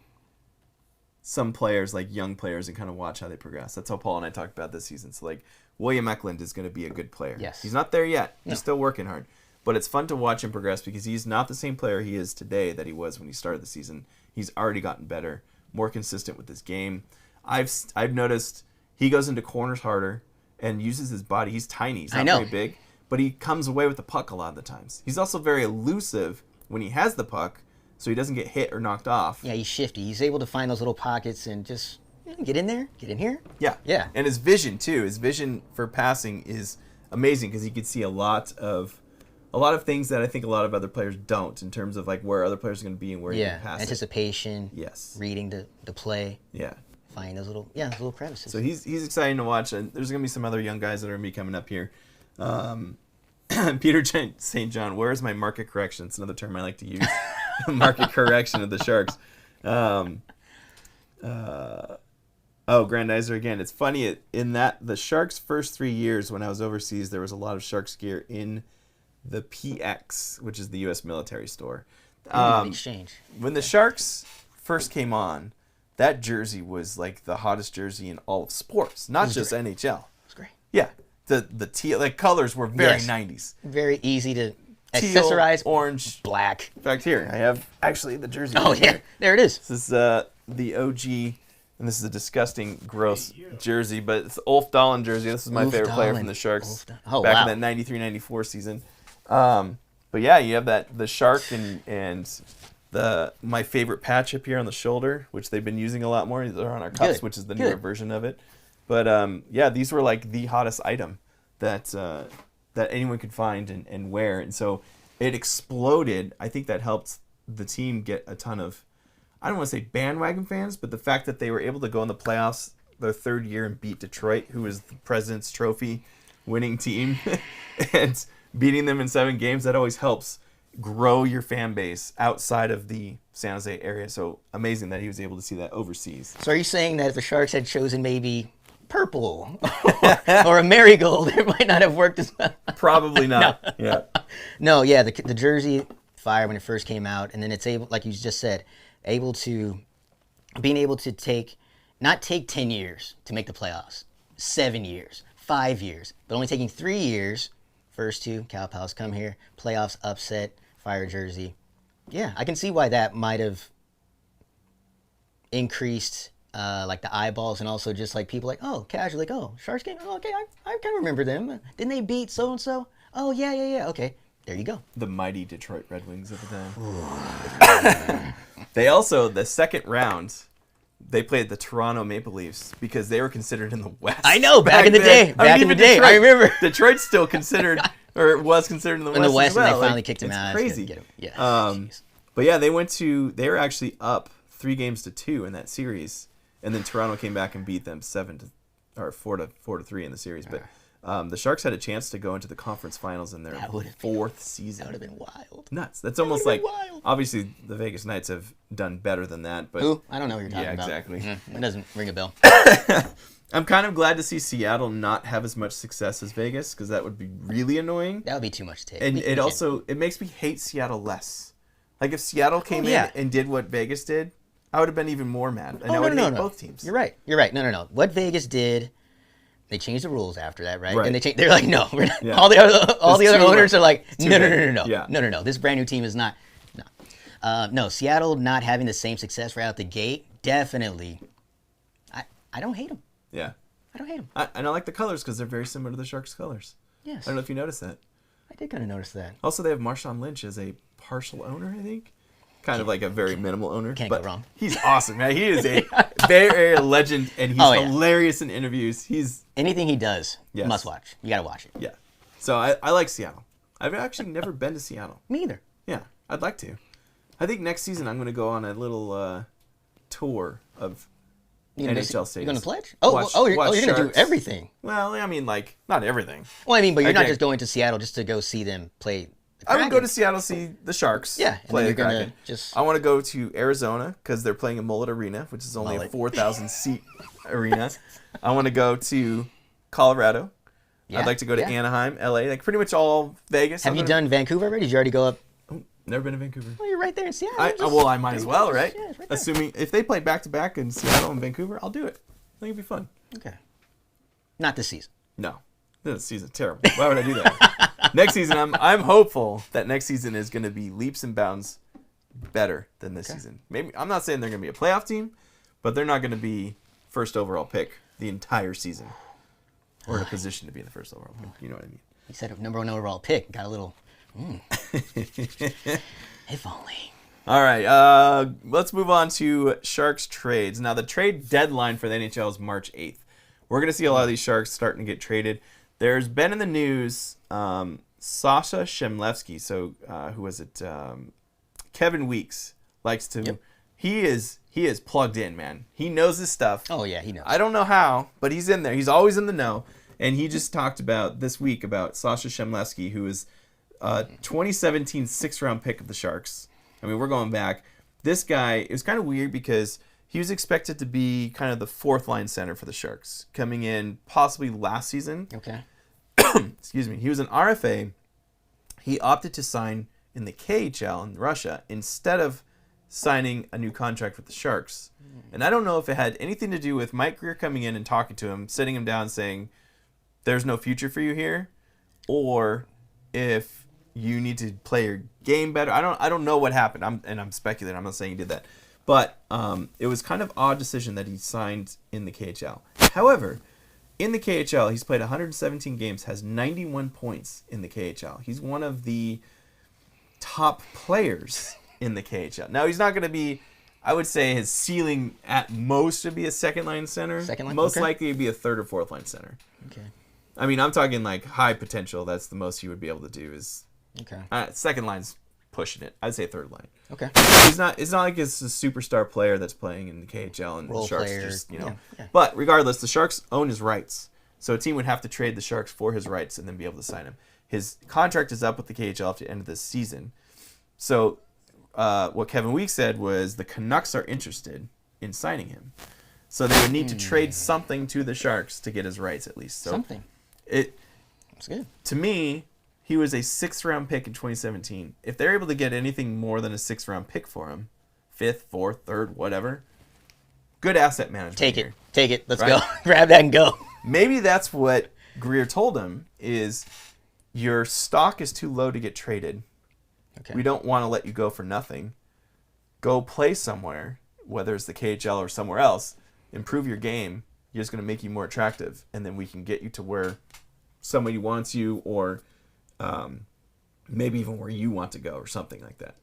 S1: some players, like young players, and kind of watch how they progress. That's how Paul and I talked about this season. So, like, William Eklund is going to be a good player.
S2: Yes.
S1: He's not there yet. He's still working hard. But it's fun to watch him progress because he's not the same player he is today that he was when he started the season. He's already gotten better, more consistent with his game. I've noticed he goes into corners harder and uses his body. He's tiny. He's not very big, but he comes away with the puck a lot of the times. He's also very elusive when he has the puck, so he doesn't get hit or knocked off.
S2: Yeah, he's shifty. He's able to find those little pockets and just get in there, get in here.
S1: Yeah.
S2: Yeah.
S1: And his vision, too. His vision for passing is amazing because he can see a lot of things that I think a lot of other players don't in terms of, like, where other players are going to be and where you can pass
S2: anticipation.
S1: Yes.
S2: Reading the play.
S1: Yeah.
S2: Finding those little crevices.
S1: So he's exciting to watch, and there's going to be some other young guys that are going to be coming up here. Peter St. John, where is my market correction? It's another term I like to use. Market correction of the Sharks. Grandizer again. It's funny in that the Sharks' first 3 years when I was overseas, there was a lot of Sharks gear in the PX, which is the U.S. military store.
S2: Exchange.
S1: When the Sharks first came on, that jersey was like the hottest jersey in all of sports, not just NHL.
S2: It was great.
S1: Yeah. The teal, like, colors were very 90s.
S2: Very easy to
S1: Teal,
S2: accessorize.
S1: Orange,
S2: black.
S1: In fact, here I have actually the jersey.
S2: Oh, yeah, there it is.
S1: This is the OG, and this is a disgusting, gross jersey, but it's the Ulf Dahlin jersey. This is my favorite player from the Sharks back in that 93-94 season. But yeah, you have the Shark and my favorite patch up here on the shoulder, which they've been using a lot more. They're on our cups, which is the newer version of it. But yeah, these were like the hottest item that anyone could find and wear, and so it exploded. I think that helped the team get a ton of, I don't want to say bandwagon fans, but the fact that they were able to go in the playoffs their third year and beat Detroit, who was the President's Trophy winning team, and beating them in 7 games, that always helps grow your fan base outside of the San Jose area. So amazing that he was able to see that overseas.
S2: So are you saying that if the Sharks had chosen maybe purple or a marigold, it might not have worked as well?
S1: Probably not. No. Yeah.
S2: No, yeah, the jersey fire when it first came out, and then it's able, like you just said, being able to not take 10 years to make the playoffs, 7 years, 5 years, but only taking 3 years. First 2, Cal Pals come here, playoffs upset, fire jersey. Yeah, I can see why that might have increased like the eyeballs, and also just like people like, oh, casually, like, oh, Sharks game, oh, okay, I kind of remember them. Didn't they beat so and so? Oh yeah, okay, there you go.
S1: The mighty Detroit Red Wings at the time. They also, the second round, they played the Toronto Maple Leafs because they were considered in the West.
S2: I know, back in the day.
S1: Detroit,
S2: I remember.
S1: Detroit's still considered, or was considered in the West.
S2: In the West,
S1: as well.
S2: and they finally kicked him out.
S1: Crazy.
S2: Yeah.
S1: But yeah, they were actually up 3-2 in that series, and then Toronto came back and beat them 4-3 in the series. But the Sharks had a chance to go into the conference finals in their 4th season.
S2: That would have been wild.
S1: Nuts. That's almost like, obviously the Vegas Knights have done better than that. But
S2: who? I don't know what you're talking about.
S1: Yeah, exactly.
S2: It doesn't ring a bell.
S1: I'm kind of glad to see Seattle not have as much success as Vegas, because that would be really annoying.
S2: That would be too much to take.
S1: And it makes me hate Seattle less. Like, if Seattle came in and did what Vegas did, I would have been even more mad. And I would hate both teams.
S2: You're right. No. What Vegas did, they changed the rules after that, right? And they're like, no, we're not. Yeah. All the other owners are like, no.
S1: Yeah.
S2: No. This brand new team is not. No. No, Seattle not having the same success right out the gate definitely. I don't hate them.
S1: Yeah.
S2: I don't hate them.
S1: And I like the colors because they're very similar to the Sharks' colors.
S2: Yes.
S1: I don't know if you noticed that.
S2: I did kind of notice that.
S1: Also, they have Marshawn Lynch as a partial owner, I think. Kind of like a very minimal owner.
S2: Can't
S1: but
S2: go wrong.
S1: He's awesome, man. He is a very legend, and he's hilarious in interviews.
S2: Anything he does, must watch. You got to watch it.
S1: Yeah. So I like Seattle. I've actually never been to Seattle.
S2: Me either.
S1: Yeah, I'd like to. I think next season I'm going to go on a little tour of NHL stadiums.
S2: You're going to pledge? You're going to do everything.
S1: Well, I mean, like, not everything.
S2: Well, I mean, but you're not just going to Seattle just to go see them play the Kraken.
S1: I would go to Seattle to see the Sharks play the Kraken. I want to go to Arizona because they're playing at Mullet Arena, which is only a 4,000-seat arena. I want to go to Colorado. Yeah, I'd like to go to Anaheim, LA, like pretty much all Vegas.
S2: Have you done Vancouver already? Did you already go up?
S1: Never been to Vancouver.
S2: Well, you're right there in Seattle.
S1: Well, I might as well, right?
S2: Yeah, it's right there.
S1: Assuming if they play back-to-back in Seattle and Vancouver, I'll do it. I think it'd be fun.
S2: Okay. Not this season.
S1: No. This season's terrible. Why would I do that? Next season, I'm hopeful that next season is going to be leaps and bounds better than this season. Maybe I'm not saying they're going to be a playoff team, but they're not going to be first overall pick the entire season or in a position to be in the first overall pick. You know what I mean?
S2: He said number one overall pick. Got a little... If only.
S1: All right, let's move on to Sharks trades. Now, the trade deadline for the NHL is March 8th. We're going to see a lot of these Sharks starting to get traded. There's been in the news Sasha Chemlevsky. So, who was it? Kevin Weeks likes to... Yep. He is plugged in, man. He knows his stuff.
S2: Oh, yeah, he knows.
S1: I don't know how, but he's in there. He's always in the know. And he just talked about this week about Sasha Chemlevsky, who is... 2017 6th-round pick of the Sharks. I mean, we're going back. This guy, it was kind of weird because he was expected to be kind of the fourth-line center for the Sharks, coming in possibly last season.
S2: Okay.
S1: Excuse me. He was an RFA. He opted to sign in the KHL in Russia instead of signing a new contract with the Sharks. And I don't know if it had anything to do with Mike Greer coming in and talking to him, sitting him down saying, there's no future for you here, or if you need to play your game better. I don't know what happened. I'm speculating. I'm not saying he did that. But it was kind of odd decision that he signed in the KHL. However, in the KHL, he's played 117 games, has 91 points in the KHL. He's one of the top players in the KHL. Now, he's not going to be, I would say his ceiling at most would be a second-line center. Most likely it'd be a third or fourth-line center. Okay. I mean, I'm talking like high potential. That's the most he would be able to do is...
S2: Okay.
S1: Second line's pushing it. I'd say third line.
S2: Okay.
S1: It's not like it's a superstar player that's playing in the KHL and the Sharks
S2: player,
S1: just,
S2: Yeah.
S1: But regardless, the Sharks own his rights. So a team would have to trade the Sharks for his rights and then be able to sign him. His contract is up with the KHL at the end of this season. So what Kevin Weeks said was the Canucks are interested in signing him. So they would need to trade something to the Sharks to get his rights at least. So
S2: something.
S1: That's good. To me, he was a 6th-round pick in 2017. If they're able to get anything more than a 6th-round pick for him, 5th, 4th, 3rd, whatever, good asset management.
S2: Take it. Let's go. Grab that and go.
S1: Maybe that's what Greer told him is your stock is too low to get traded. Okay. We don't want to let you go for nothing. Go play somewhere, whether it's the KHL or somewhere else. Improve your game. You're just going to make you more attractive, and then we can get you to where somebody wants you or maybe even where you want to go or something like that.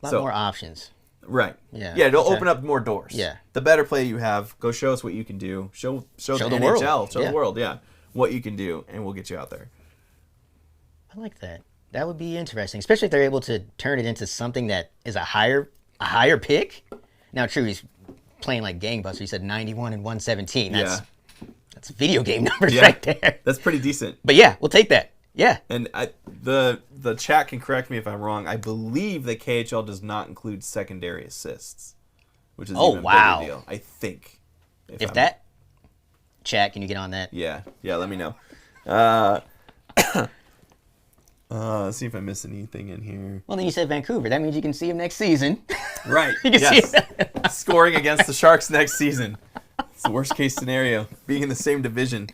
S2: A lot more options.
S1: Right. Yeah, it'll open up more doors.
S2: Yeah.
S1: The better play you have, go show us what you can do. Show the NHL,
S2: world.
S1: Show the world, what you can do, and we'll get you out there.
S2: I like that. That would be interesting, especially if they're able to turn it into something that is a higher pick. Now, true, he's playing like gangbusters. He said 91 and 117. That's video game numbers right there.
S1: That's pretty decent.
S2: But yeah, we'll take that. Yeah.
S1: And the chat can correct me if I'm wrong. I believe the KHL does not include secondary assists, which is even a bigger deal. I think.
S2: Chat, can you get on that?
S1: Yeah. Let me know. Let's see if I missed anything in here.
S2: Well, then you said Vancouver. That means you can see him next season.
S1: Right. Yes. Scoring against the Sharks next season. It's the worst case scenario. Being in the same division.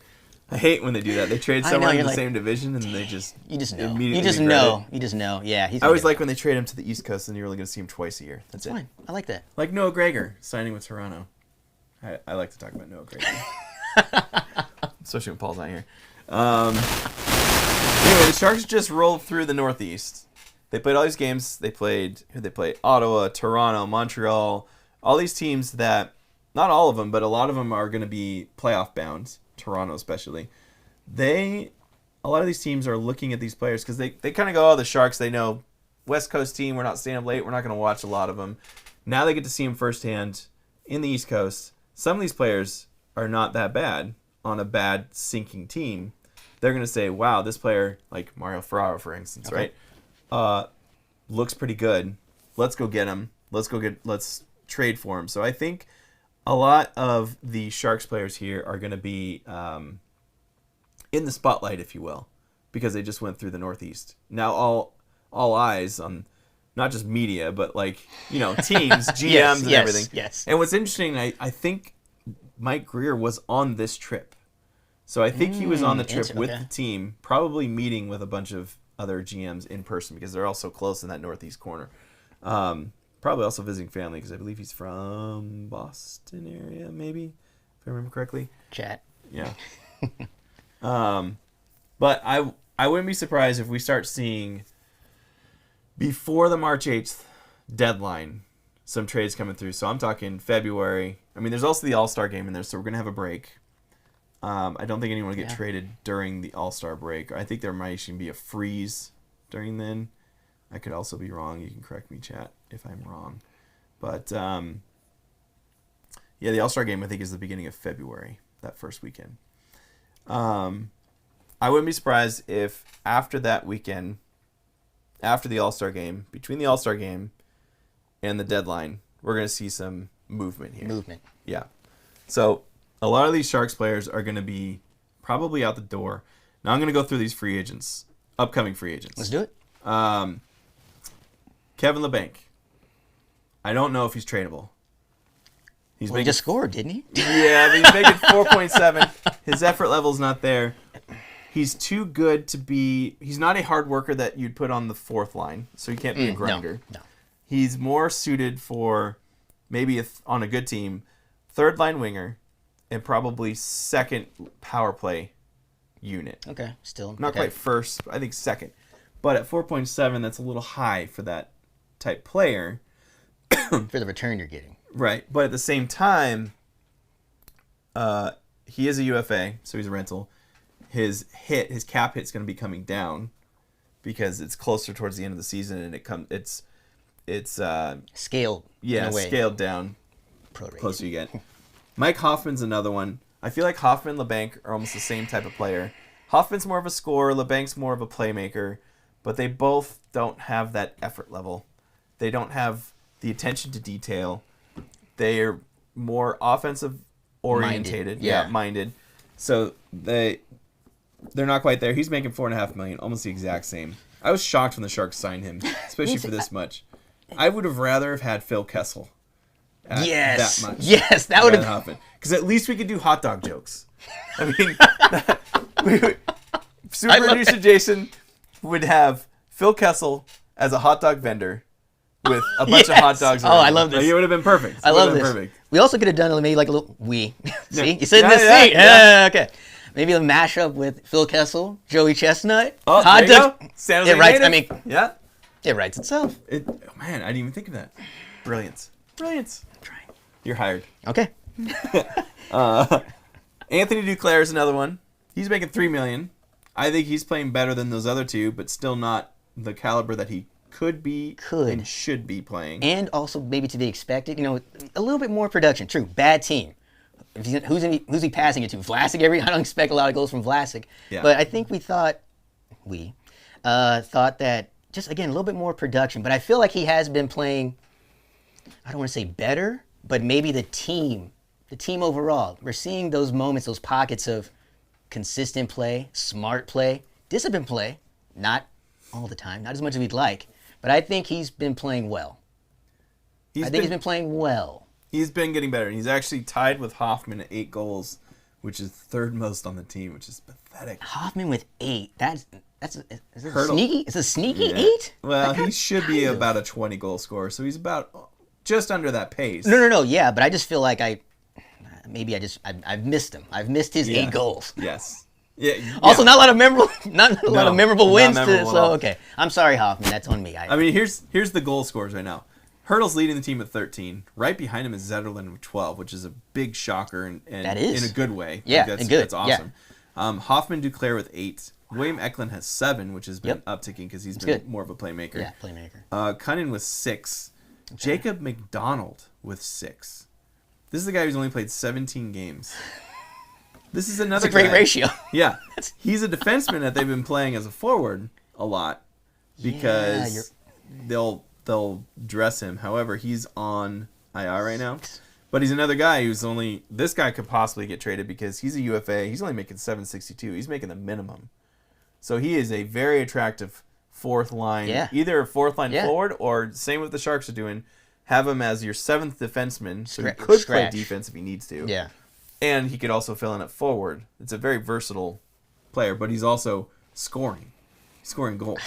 S1: I hate when they do that. They trade
S2: I know,
S1: someone in
S2: you're
S1: the
S2: like,
S1: same division, and they just
S2: You just know.
S1: immediately
S2: You just
S1: regret
S2: know.
S1: it.
S2: You just know. Yeah. He's
S1: I always like when they trade him to the East Coast, and you're only going to see him twice a year. That's it.
S2: Fine. I like that.
S1: Like Noah Gregor signing with Toronto. I like to talk about Noah Gregor. Especially when Paul's not here. Anyway, the Sharks just rolled through the Northeast. They played all these games. They played Ottawa, Toronto, Montreal, all these teams that, not all of them, but a lot of them are going to be playoff bound, Toronto especially. A lot of these teams are looking at these players because they kind of go, oh, the Sharks, they know, West Coast team, we're not staying up late, we're not going to watch a lot of them. Now they get to see them firsthand in the East Coast. Some of these players are not that bad on a bad sinking team. They're going to say, wow, this player, like Mario Ferraro, for instance, right? Looks pretty good. Let's go get him. Let's trade for him. So I think a lot of the Sharks players here are going to be in the spotlight, if you will, because they just went through the Northeast. Now all eyes on not just media, but like, teams, GMs, and everything.
S2: Yes.
S1: And what's interesting, I think Mike Greer was on this trip. So I think he was on the trip with the team, probably meeting with a bunch of other GMs in person because they're all so close in that Northeast corner. Probably also visiting family because I believe he's from Boston area, maybe, if I remember correctly.
S2: Chat.
S1: Yeah. But I wouldn't be surprised if we start seeing, before the March 8th deadline, some trades coming through. So I'm talking February. I mean, there's also the All-Star game in there, so we're going to have a break. I don't think anyone will get traded during the All-Star break. I think there might even be a freeze during then. I could also be wrong. You can correct me, chat, if I'm wrong. But, the All-Star game, I think, is the beginning of February, that first weekend. I wouldn't be surprised if after that weekend, after the All-Star game, between the All-Star game and the deadline, we're going to see some movement here. Yeah. So a lot of these Sharks players are going to be probably out the door. Now I'm going to go through these free agents, upcoming free agents.
S2: Let's do it.
S1: Kevin LeBanc. I don't know if he's tradable.
S2: He just scored, didn't he?
S1: Yeah, but he's making 4.7. His effort level's not there. He's too good to be... He's not a hard worker that you'd put on the fourth line, so he can't be a grinder.
S2: No.
S1: He's more suited for maybe on a good team, third line winger, and probably second power play unit.
S2: Okay, still.
S1: Not quite first, I think second. But at 4.7, that's a little high for that type player.
S2: For the return you're getting.
S1: Right. But at the same time, he is a UFA, so he's a rental. His cap hit's going to be coming down because it's closer towards the end of the season, and it's
S2: scaled.
S1: Yeah,
S2: in a way.
S1: scaled down.
S2: Prorated.
S1: Closer you get. Mike Hoffman's another one. I feel like Hoffman and LeBanc are almost the same type of player. Hoffman's more of a scorer, LeBanc's more of a playmaker, but they both don't have that effort level. They don't have the attention to detail. They are more offensive orientated, minded. So they're not quite there. He's making $4.5 million, almost the exact same. I was shocked when the Sharks signed him, especially for this much. I would have rather have had Phil Kessel.
S2: Yes,
S1: that much.
S2: Yes, that would have.
S1: Because at least we could do hot dog jokes. I mean, Super Producer Jason would have Phil Kessel as a hot dog vendor with a bunch of hot dogs around.
S2: Oh, I love this.
S1: It would have been perfect.
S2: I love this.
S1: Perfect.
S2: We also could have done maybe like a little See, you sit in
S1: Yeah,
S2: this
S1: yeah,
S2: seat.
S1: yeah.
S2: Okay. Maybe a mashup with Phil Kessel, Joey Chestnut.
S1: Oh,
S2: hot
S1: there you
S2: dog.
S1: go. San Jose
S2: It writes.
S1: native.
S2: I mean,
S1: Yeah.
S2: it writes itself.
S1: Man, I didn't even think of that. Brilliance.
S2: I'm trying.
S1: You're hired.
S2: Okay.
S1: Anthony Duclair is another one. He's making $3 million. I think he's playing better than those other two, but still not the caliber that he could be and should be playing.
S2: And also maybe to be expected, a little bit more production. True, bad team. Who's he passing it to? Vlasic? I don't expect a lot of goals from Vlasic.
S1: Yeah.
S2: But I think we thought that just, again, a little bit more production. But I feel like he has been playing, I don't want to say better, but maybe the team overall. We're seeing those moments, those pockets of consistent play, smart play, disciplined play. Not all the time, not as much as we'd like. But I think he's been playing well. He's been playing well.
S1: He's been getting better. He's actually tied with Hoffman at 8 goals which is third most on the team, which is pathetic.
S2: Hoffman with 8. Is it
S1: Hurdle.
S2: sneaky? Is it sneaky
S1: Yeah.
S2: 8?
S1: Well, he should be about a 20 goal scorer, so he's about just under that pace.
S2: No. Yeah, but I just feel like I've missed him. I've missed his 8 goals.
S1: Yes. Yeah.
S2: Also, not a lot of memorable, lot of memorable wins.
S1: memorable at
S2: So
S1: all.
S2: okay, I'm sorry, Hoffman. That's on me.
S1: I mean, here's the goal scores right now. Hurdle's leading the team at 13. Right behind him is Zetterlund with 12, which is a big shocker and
S2: That is.
S1: in a good way.
S2: Yeah,
S1: that's,
S2: good.
S1: That's awesome. Hoffman Duclair with 8. William Eklund has 7, which has been upticking because he's been
S2: good.
S1: more of a playmaker.
S2: Yeah, playmaker.
S1: Cunnin with 6. Okay. Jacob McDonald with 6. This is the guy who's only played 17 games. This is another
S2: That's a great
S1: guy.
S2: ratio.
S1: Yeah. He's a defenseman that they've been playing as a forward a lot because they'll dress him. However, he's on IR right now. But he's another guy who's only... This guy could possibly get traded because he's a UFA. He's only making $762. He's making the minimum. So he is a very attractive fourth line.
S2: Yeah.
S1: Either a fourth line forward or same what the Sharks are doing. Have him as your 7th defenseman. So he could play defense if he needs to.
S2: Yeah.
S1: And he could also fill in at forward. It's a very versatile player, but he's also scoring. He's scoring goals.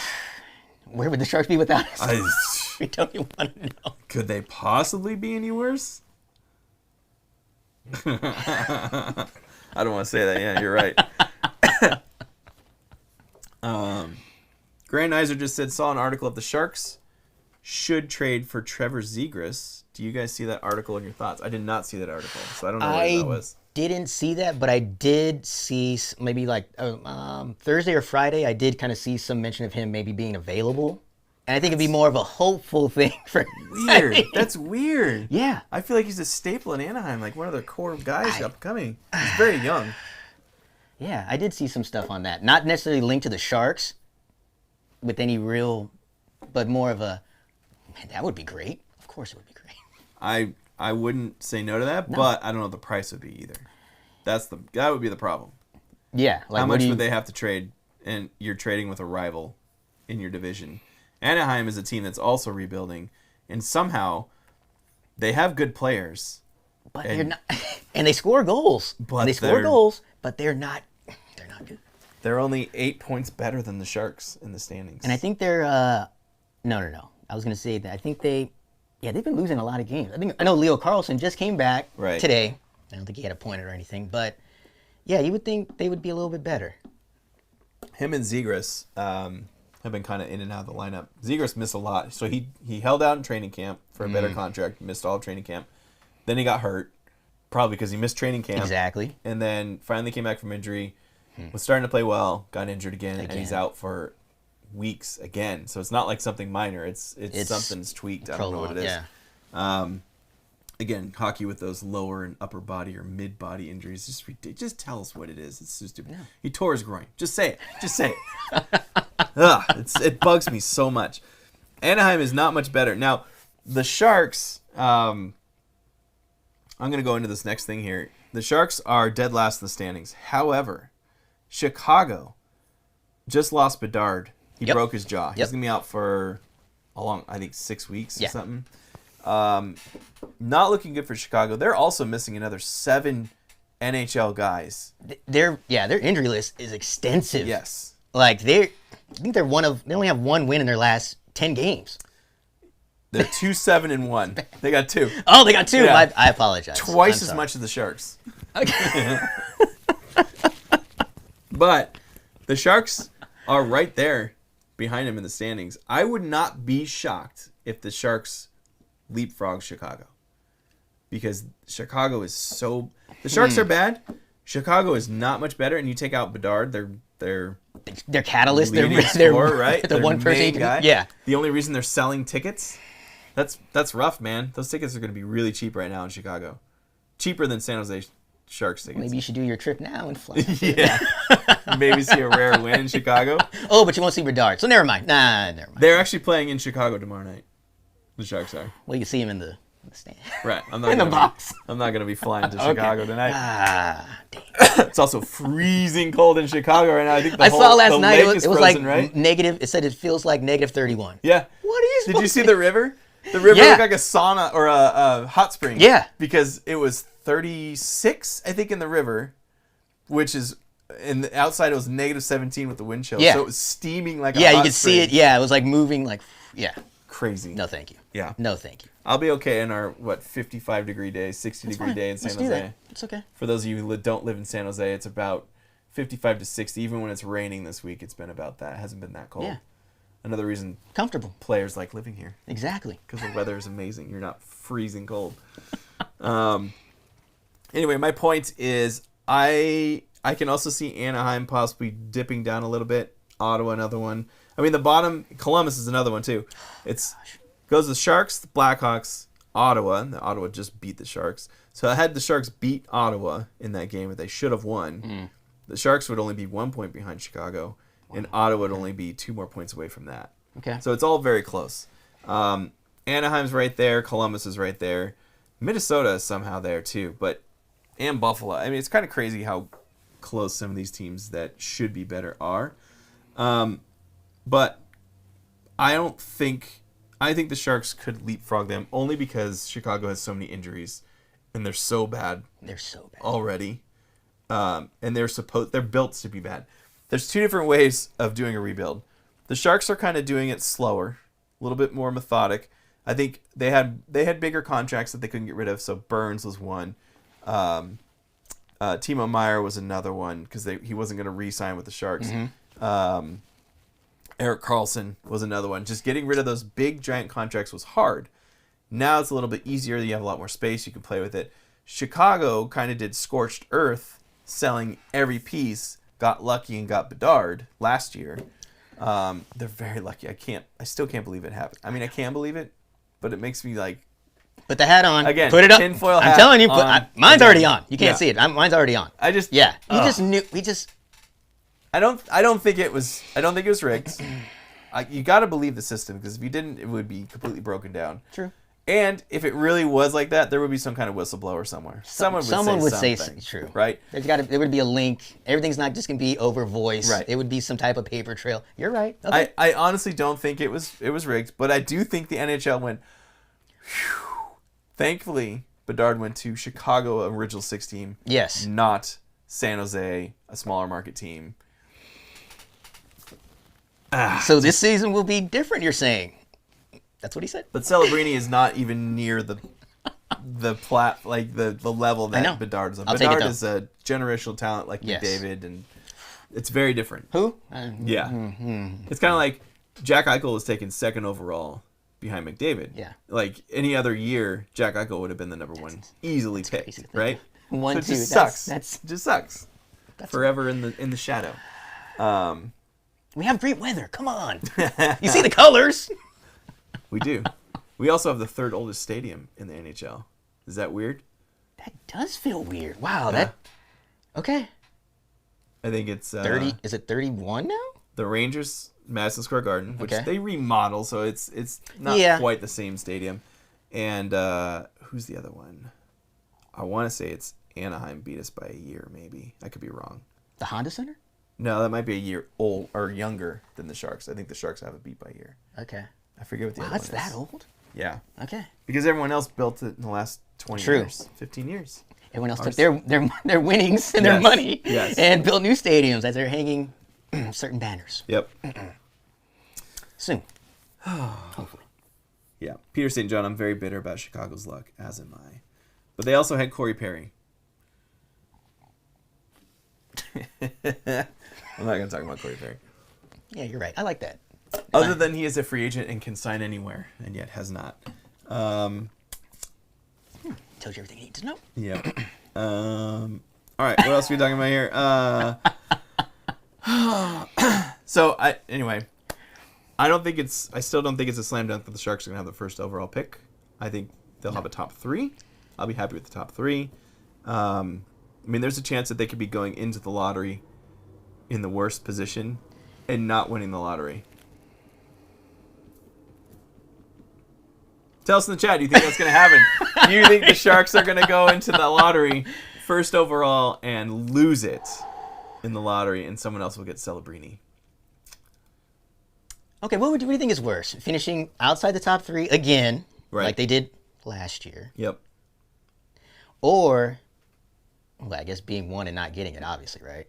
S2: Where would the Sharks be without us? We don't even want to know.
S1: Could they possibly be any worse? I don't want to say that. Yeah, you're right. Grant Iser just said, saw an article of the Sharks should trade for Trevor Zegras. Do you guys see that article and your thoughts? I did not see that article, so I don't know what that was.
S2: Didn't see that, but I did see maybe like Thursday or Friday. I did kind of see some mention of him maybe being available, and I think it'd be more of a hopeful thing for.
S1: Weird. That's weird.
S2: Yeah,
S1: I feel like he's a staple in Anaheim, like one of their core guys upcoming. He's very young.
S2: Yeah, I did see some stuff on that. Not necessarily linked to the Sharks, with any real, but more of a. Man, that would be great. Of course, it would be great.
S1: I wouldn't say no to that, but I don't know what the price would be either. That would be the problem.
S2: Yeah, like
S1: how much would they have to trade? And you're trading with a rival in your division. Anaheim is a team that's also rebuilding, and somehow they have good players.
S2: But they're not, and they score goals.
S1: But
S2: they're not good.
S1: They're only 8 points better than the Sharks in the standings.
S2: And I think they're no. I was gonna say that I think they've been losing a lot of games. I know Leo Carlson just came back today. I don't think he had a pointer or anything, but yeah, you would think they would be a little bit better.
S1: Him and Zegras have been kind of in and out of the lineup. Zegras missed a lot, so he held out in training camp for a better contract. Missed all of training camp. Then he got hurt, probably because he missed training camp.
S2: Exactly.
S1: And then finally came back from injury. Was starting to play well, got injured again, and he's out for weeks again. So it's not like something minor. It's something's tweaked. I don't know what it is.
S2: Yeah.
S1: Again, hockey with those lower and upper body or mid body injuries, just ridiculous. Just tell us what it is. It's so stupid. Yeah. He tore his groin. Just say it. Just say it. It bugs me so much. Anaheim is not much better. Now, the Sharks, I'm going to go into this next thing here. The Sharks are dead last in the standings. However, Chicago just lost Bedard. He broke his jaw. He's going to be out for I think 6 weeks or something. Not looking good for Chicago. They're also missing another 7 NHL guys.
S2: Their injury list is extensive.
S1: Yes.
S2: Like they only have one win in their last 10 games.
S1: They're 2-7-1. They got 2.
S2: Oh, they got 2.
S1: Yeah.
S2: I apologize.
S1: Twice as much as the Sharks.
S2: Okay.
S1: But the Sharks are right there behind them in the standings. I would not be shocked if the Sharks leapfrog Chicago. Because Chicago is so... The Sharks are bad. Chicago is not much better. And you take out Bedard, their
S2: catalyst, their
S1: scorer, right?
S2: The one person
S1: guy.
S2: Yeah.
S1: The only reason they're selling tickets, that's rough, man. Those tickets are going to be really cheap right now in Chicago. Cheaper than San Jose Sharks tickets.
S2: Maybe you should do your trip now and fly.
S1: Yeah. Maybe see a rare win in Chicago.
S2: Oh, but you won't see Bedard, so never mind. Never mind.
S1: They're actually playing in Chicago tomorrow night. The Sharks are.
S2: Well, you see him in the stand.
S1: Right. I'm not
S2: in the box.
S1: I'm not going to be flying to Chicago tonight.
S2: Damn.
S1: It's also freezing cold in Chicago right now. I think
S2: I saw last night it was
S1: frozen,
S2: like
S1: right?
S2: negative. It said it feels like -31.
S1: Yeah.
S2: What are you
S1: Did you see the river? The river looked like a sauna or a hot spring.
S2: Yeah.
S1: Because it was 36, I think, in the river. which is outside it was -17 with the wind chill.
S2: Yeah.
S1: So it was steaming like a
S2: Yeah, you
S1: hot
S2: could see
S1: spring.
S2: it. Yeah, it was like moving like, yeah.
S1: Crazy.
S2: No, thank you.
S1: Yeah.
S2: No, thank you.
S1: I'll be okay in our 55-degree day, 60-degree day in San
S2: Let's
S1: Jose.
S2: do that. It's okay.
S1: For those of you who don't live in San Jose, it's about 55 to 60. Even when it's raining this week, it's been about that. It hasn't been that cold.
S2: Yeah.
S1: Another reason
S2: Comfortable.
S1: players like living here.
S2: Exactly.
S1: Because the weather is amazing. You're not freezing cold. Anyway, my point is I can also see Anaheim possibly dipping down a little bit. Ottawa, another one. I mean, the bottom, Columbus is another one, too. Goes the Sharks, the Blackhawks, Ottawa. The Ottawa just beat the Sharks. So I had the Sharks beat Ottawa in that game that they should have won. The Sharks would only be 1 point behind Chicago, and Ottawa would only be 2 more points away from that.
S2: Okay.
S1: So it's all very close. Anaheim's right there. Columbus is right there. Minnesota is somehow there, too. And Buffalo. I mean, it's kind of crazy how close some of these teams that should be better are. But I think the Sharks could leapfrog them only because Chicago has so many injuries and they're so bad.
S2: They're so bad
S1: already. And they're built to be bad. There's two different ways of doing a rebuild. The Sharks are kind of doing it slower, a little bit more methodic. I think they had bigger contracts that they couldn't get rid of, so Burns was one. Timo Meyer was another one because he wasn't going to re-sign with the Sharks. Erik Karlsson was another one. Just getting rid of those big, giant contracts was hard. Now it's a little bit easier. You have a lot more space. You can play with it. Chicago kind of did scorched earth, selling every piece, got lucky and got Bedard last year. They're very lucky. I still can't believe it happened. I mean, I can believe it, but it makes me like...
S2: Put the hat on.
S1: Again,
S2: put it up.
S1: tinfoil
S2: I'm
S1: hat
S2: telling you,
S1: on.
S2: mine's
S1: Again.
S2: already on. You can't
S1: Yeah.
S2: see it. Mine's already on.
S1: I just...
S2: Yeah. He
S1: Ugh.
S2: just knew. We just...
S1: I don't think it was rigged. You got to believe the system, because if you didn't, it would be completely broken down.
S2: True.
S1: And if it really was like that, there would be some kind of whistleblower somewhere. Someone would say something,
S2: true.
S1: Right?
S2: There would be a link. Everything's not just gonna be over voice.
S1: Right.
S2: It would be some type of paper trail. You're right. Okay.
S1: I honestly don't think it was rigged, but I do think the NHL went. Whew. Thankfully, Bedard went to Chicago, original 6 team.
S2: Yes.
S1: Not San Jose, a smaller market team.
S2: So this season will be different, you're saying? That's what he said.
S1: But Celebrini is not even near the level that Bedard is on.
S2: I'll take it
S1: Bedard
S2: though.
S1: is a generational talent like
S2: Yes.
S1: McDavid, and it's very different.
S2: Who?
S1: Yeah. It's kind of like Jack Eichel was taken 2nd overall behind McDavid.
S2: Yeah.
S1: Like any other year, Jack Eichel would have been the number 1 easily picked,
S2: crazy to think.
S1: right?
S2: 1,
S1: So it
S2: 2.
S1: just sucks.
S2: That's
S1: It just sucks. Forever in the shadow.
S2: we have great weather. Come on. You see the colors.
S1: We do. We also have the 3rd oldest stadium in the NHL. Is that weird?
S2: That does feel weird. Wow. That. Okay.
S1: I think it's
S2: 30. Is it 31 now?
S1: the Rangers Madison Square Garden, which
S2: Okay.
S1: they remodel, so it's not quite the same stadium. And who's the other one? I want to say it's Anaheim beat us by a year, maybe. I could be wrong.
S2: The Honda Center?
S1: No, that might be a year old or younger than the Sharks. I think the Sharks have it beat by a year.
S2: Okay.
S1: I forget what the
S2: Wow,
S1: other
S2: that's
S1: one is.
S2: that old?
S1: Yeah.
S2: Okay.
S1: Because everyone else built it in the last 20
S2: True.
S1: years, 15 years.
S2: Everyone else took their winnings and their
S1: Yes.
S2: money
S1: Yes.
S2: and built new stadiums as they're hanging certain banners.
S1: Yep.
S2: Soon. Hopefully.
S1: Yeah. Peter St. John, I'm very bitter about Chicago's luck, as am I. But they also had Corey Perry. I'm not going to talk about Corey Perry.
S2: Yeah, you're right. I like that.
S1: Other than he is a free agent and can sign anywhere, and yet has not.
S2: Tells you everything you need to know.
S1: Yeah. All right. What else are we talking about here? So I still don't think it's a slam dunk that the Sharks are gonna have the first overall pick. I think they'll have a top 3. I'll be happy with the top 3. I mean, there's a chance that they could be going into the lottery in the worst position and not winning the lottery. Tell us in the chat, do you think that's going to happen? Do you think the Sharks are going to go into the lottery first overall and lose it in the lottery and someone else will get Celebrini?
S2: Okay, what do you think is worse? Finishing outside the top 3 again,
S1: Right.
S2: like they did last year,
S1: Yep.
S2: or Well, I guess being one and not getting it, obviously, right?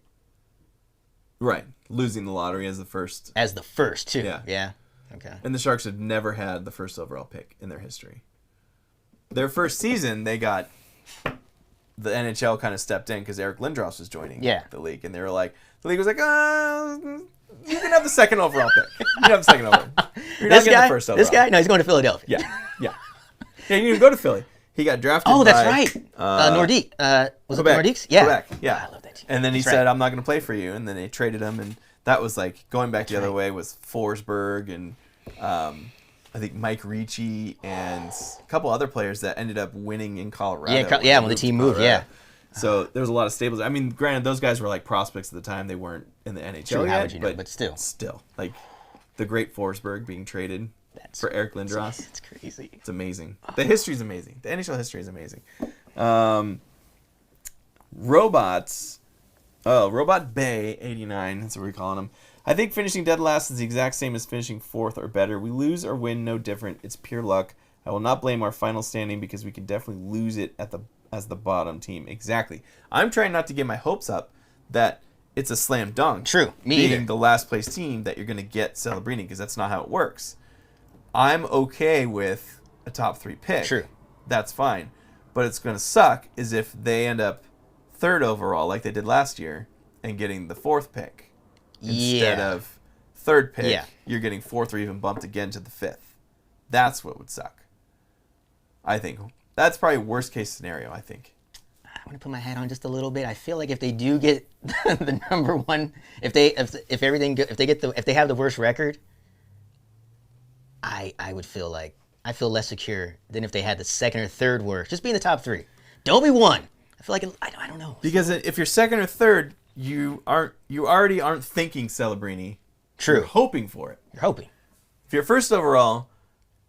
S1: Right. Losing the lottery as the first.
S2: As the first, too.
S1: Yeah.
S2: Yeah. Okay.
S1: And the Sharks have never had the first overall pick in their history. Their first season, they got the NHL kind of stepped in because Eric Lindros was joining the league, and they were like, the league was like, you can have the second overall pick. You can have the second overall. You're not getting the first overall.
S2: This guy, no, he's going to Philadelphia.
S1: Yeah. Yeah, you can go to Philly. He got drafted.
S2: Oh, that's
S1: by,
S2: right. Nordique. Was
S1: Quebec.
S2: it the Nordiques? Yeah.
S1: Quebec. Yeah.
S2: I love that team.
S1: And then he said, "I'm not going to play for you." And then they traded him, and that was like going back the other way was Forsberg and I think Mike Ricci and a couple other players that ended up winning in Colorado.
S2: Yeah, when the team moved. Yeah.
S1: So there was a lot of staples. I mean, granted, those guys were like prospects at the time; they weren't in the NHL
S2: Sure,
S1: yet.
S2: how would you know? But still,
S1: like the great Forsberg being traded for Eric Lindros.
S2: It's crazy.
S1: It's amazing. The history is amazing. The NHL history is amazing. Robots. Oh, Robot Bay 89. That's what we're calling them. I think finishing dead last is the exact same as finishing fourth or better. We lose or win, no different. It's pure luck. I will not blame our final standing because we could definitely lose it as the bottom team. Exactly. I'm trying not to get my hopes up that it's a slam dunk.
S2: True. Me
S1: being
S2: either.
S1: the last place team that you're going to get Celebrini because that's not how it works. I'm okay with a top 3 pick.
S2: True.
S1: That's fine. But it's going to suck is if they end up third overall like they did last year and getting the 4th pick. Instead of 3rd pick, you're getting 4th or even bumped again to the 5th. That's what would suck. I think. That's probably worst case scenario, I think.
S2: I want to put my hat on just a little bit. I feel like if they do get the number 1, if they have the worst record, I would feel like I feel less secure than if they had the 2nd or 3rd worst. Just be in the top 3. Don't be 1. I feel like I don't know.
S1: Because if you're 2nd or 3rd, you already aren't thinking Celebrini.
S2: True.
S1: You're hoping for it.
S2: You're hoping.
S1: If you're 1st overall,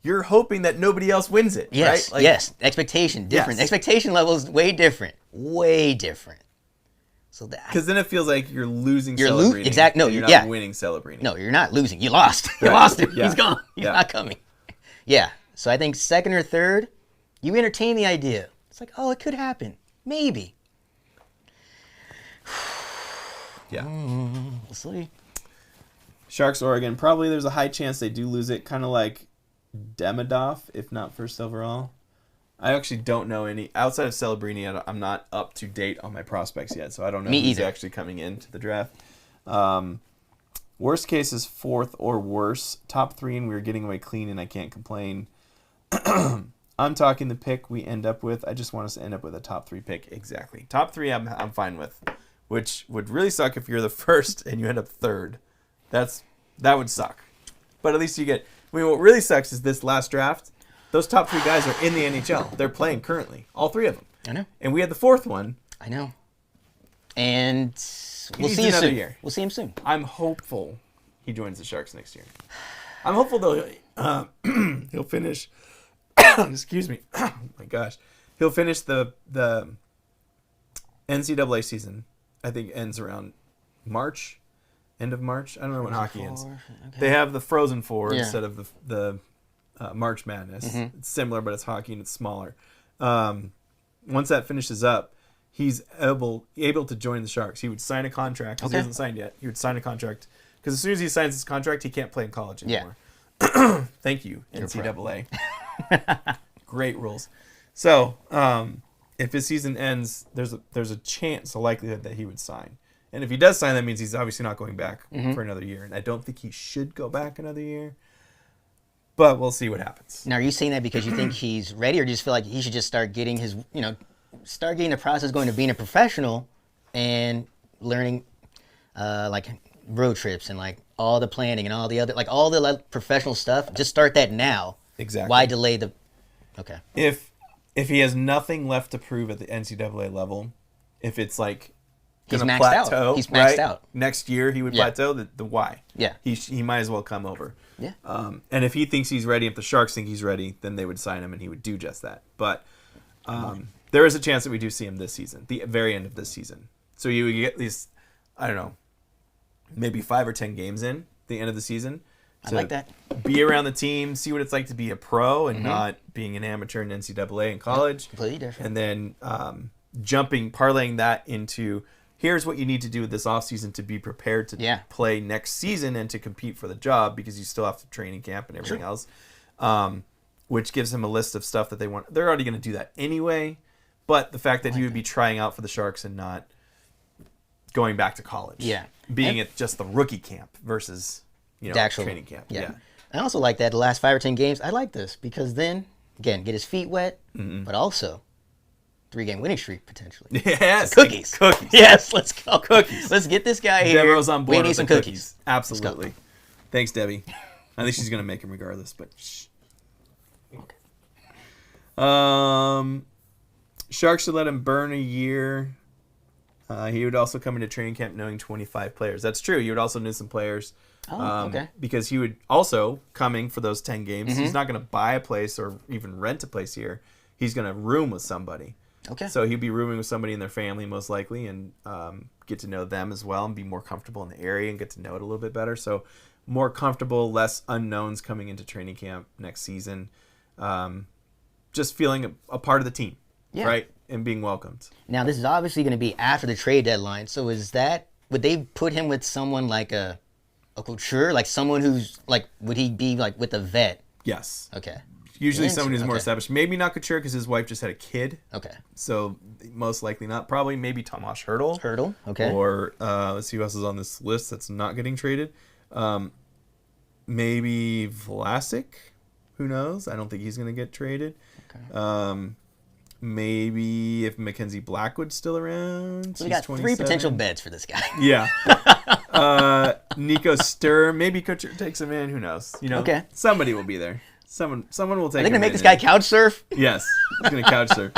S1: you're hoping that nobody else wins it.
S2: Yes.
S1: Right?
S2: Yes. Expectation different.
S1: Yes.
S2: Expectation level is way different. Way different. So that
S1: because then it feels like you're losing Celebrini.
S2: Exactly. No,
S1: you're not winning Celebrini.
S2: No, you're not losing. You lost. You lost him.
S1: Yeah.
S2: He's gone. He's not coming. Yeah. So I think 2nd or 3rd, you entertain the idea. It's like, oh, it could happen. Maybe.
S1: Yeah.
S2: We'll see.
S1: Sharks, Oregon. Probably there's a high chance they do lose it. Kind of like Demidov, if not 1st overall. I actually don't know any. Outside of Celebrini, I'm not up to date on my prospects yet, so I don't know who's actually coming into the draft. Worst case is 4th or worse. Top 3, and we were getting away clean, and I can't complain. I'm talking the pick we end up with. I just want us to end up with a top 3 pick. Exactly. Top 3 I'm fine with. Which would really suck if you're the 1st and you end up 3rd. That would suck. But at least you get... I mean, what really sucks is this last draft, those top 3 guys are in the NHL. They're playing currently. All 3 of them.
S2: I know.
S1: And we had the 4th one.
S2: I know. And we'll
S1: He's
S2: see you
S1: another
S2: soon.
S1: year.
S2: We'll see him soon.
S1: I'm hopeful he joins the Sharks next year. I'm hopeful, though, he'll finish... excuse me. Oh, my gosh. He'll finish the NCAA season. I think ends around March, end of March. I don't know when hockey ends. Okay. They have the Frozen Four instead of the March Madness. Mm-hmm. It's similar, but it's hockey and it's smaller. Once that finishes up, he's able to join the Sharks. He would sign a contract. He hasn't signed yet. He would sign a contract because as soon as he signs his contract, he can't play in college anymore. Yeah. Thank you, NCAA. Great rules. So, if his season ends, there's a chance, a likelihood that he would sign. And if he does sign, that means he's obviously not going back for another year. And I don't think he should go back another year. But we'll see what happens.
S2: Now, are you saying that because you think he's ready, or do you just feel like he should just start getting the process going to being a professional and learning, like road trips and like all the planning and all the other, like all the professional stuff? Just start that now.
S1: Exactly.
S2: Why delay the? Okay.
S1: If he has nothing left to prove at the NCAA level, if it's like
S2: he's
S1: gonna
S2: maxed
S1: plateau,
S2: out. He's maxed out.
S1: Next year he would plateau. The why?
S2: Yeah.
S1: He might as well come over.
S2: Yeah.
S1: And if he thinks he's ready, if the Sharks think he's ready, then they would sign him and he would do just that. But there is a chance that we do see him this season, the very end of this season. So you would get these, I don't know, maybe 5 or 10 games in the end of the season.
S2: I like that.
S1: Be around the team, see what it's like to be a pro and not being an amateur in NCAA in college.
S2: Completely different.
S1: And then, parlaying that into here's what you need to do this offseason to be prepared to play next season and to compete for the job, because you still have to training camp and everything else. Which gives him a list of stuff that they want. They're already going to do that anyway. But the fact that he would be trying out for the Sharks and not going back to college. Yeah. Being at just the rookie camp versus, the actual training camp. Yeah.
S2: I also like that the last 5 or 10 games, I like this because then, again, get his feet wet, but also 3-game winning streak potentially.
S1: Yes.
S2: Some cookies. Yes, let's go.
S1: Cookies.
S2: Let's get this guy here.
S1: Devereaux on board.
S2: We need some cookies.
S1: Absolutely. Thanks, Debbie. I think she's going to make him regardless, but shh. Okay. Sharks should let him burn a year. He would also come into training camp knowing 25 players. That's true. He would also know some players. Okay. Because he would also, coming for those 10 games, he's not going to buy a place or even rent a place here. He's going to room with somebody.
S2: Okay.
S1: So he'd be rooming with somebody in their family most likely, and get to know them as well and be more comfortable in the area and get to know it a little bit better. So more comfortable, less unknowns coming into training camp next season. Just feeling a part of the team, right? And being welcomed.
S2: Now, this is obviously going to be after the trade deadline. So would they put him with someone like a couture? Like someone who's would he be with a vet?
S1: Yes.
S2: Okay.
S1: Usually someone who's more established. Maybe not Couture because his wife just had a kid.
S2: Okay.
S1: So most likely not. Probably maybe Tomas Hertl.
S2: Hertl, okay.
S1: Or let's see who else is on this list that's not getting traded. Maybe Vlasic. Who knows? I don't think he's going to get traded. Okay. Maybe if Mackenzie Blackwood's still around.
S2: So we got 3 potential beds for this guy.
S1: Yeah. Nico Sturr. Maybe Couture takes him in. Who knows? Okay. Somebody will be there. Someone will take him in.
S2: Are they going to make this guy couch surf?
S1: Yes. He's going to couch surf.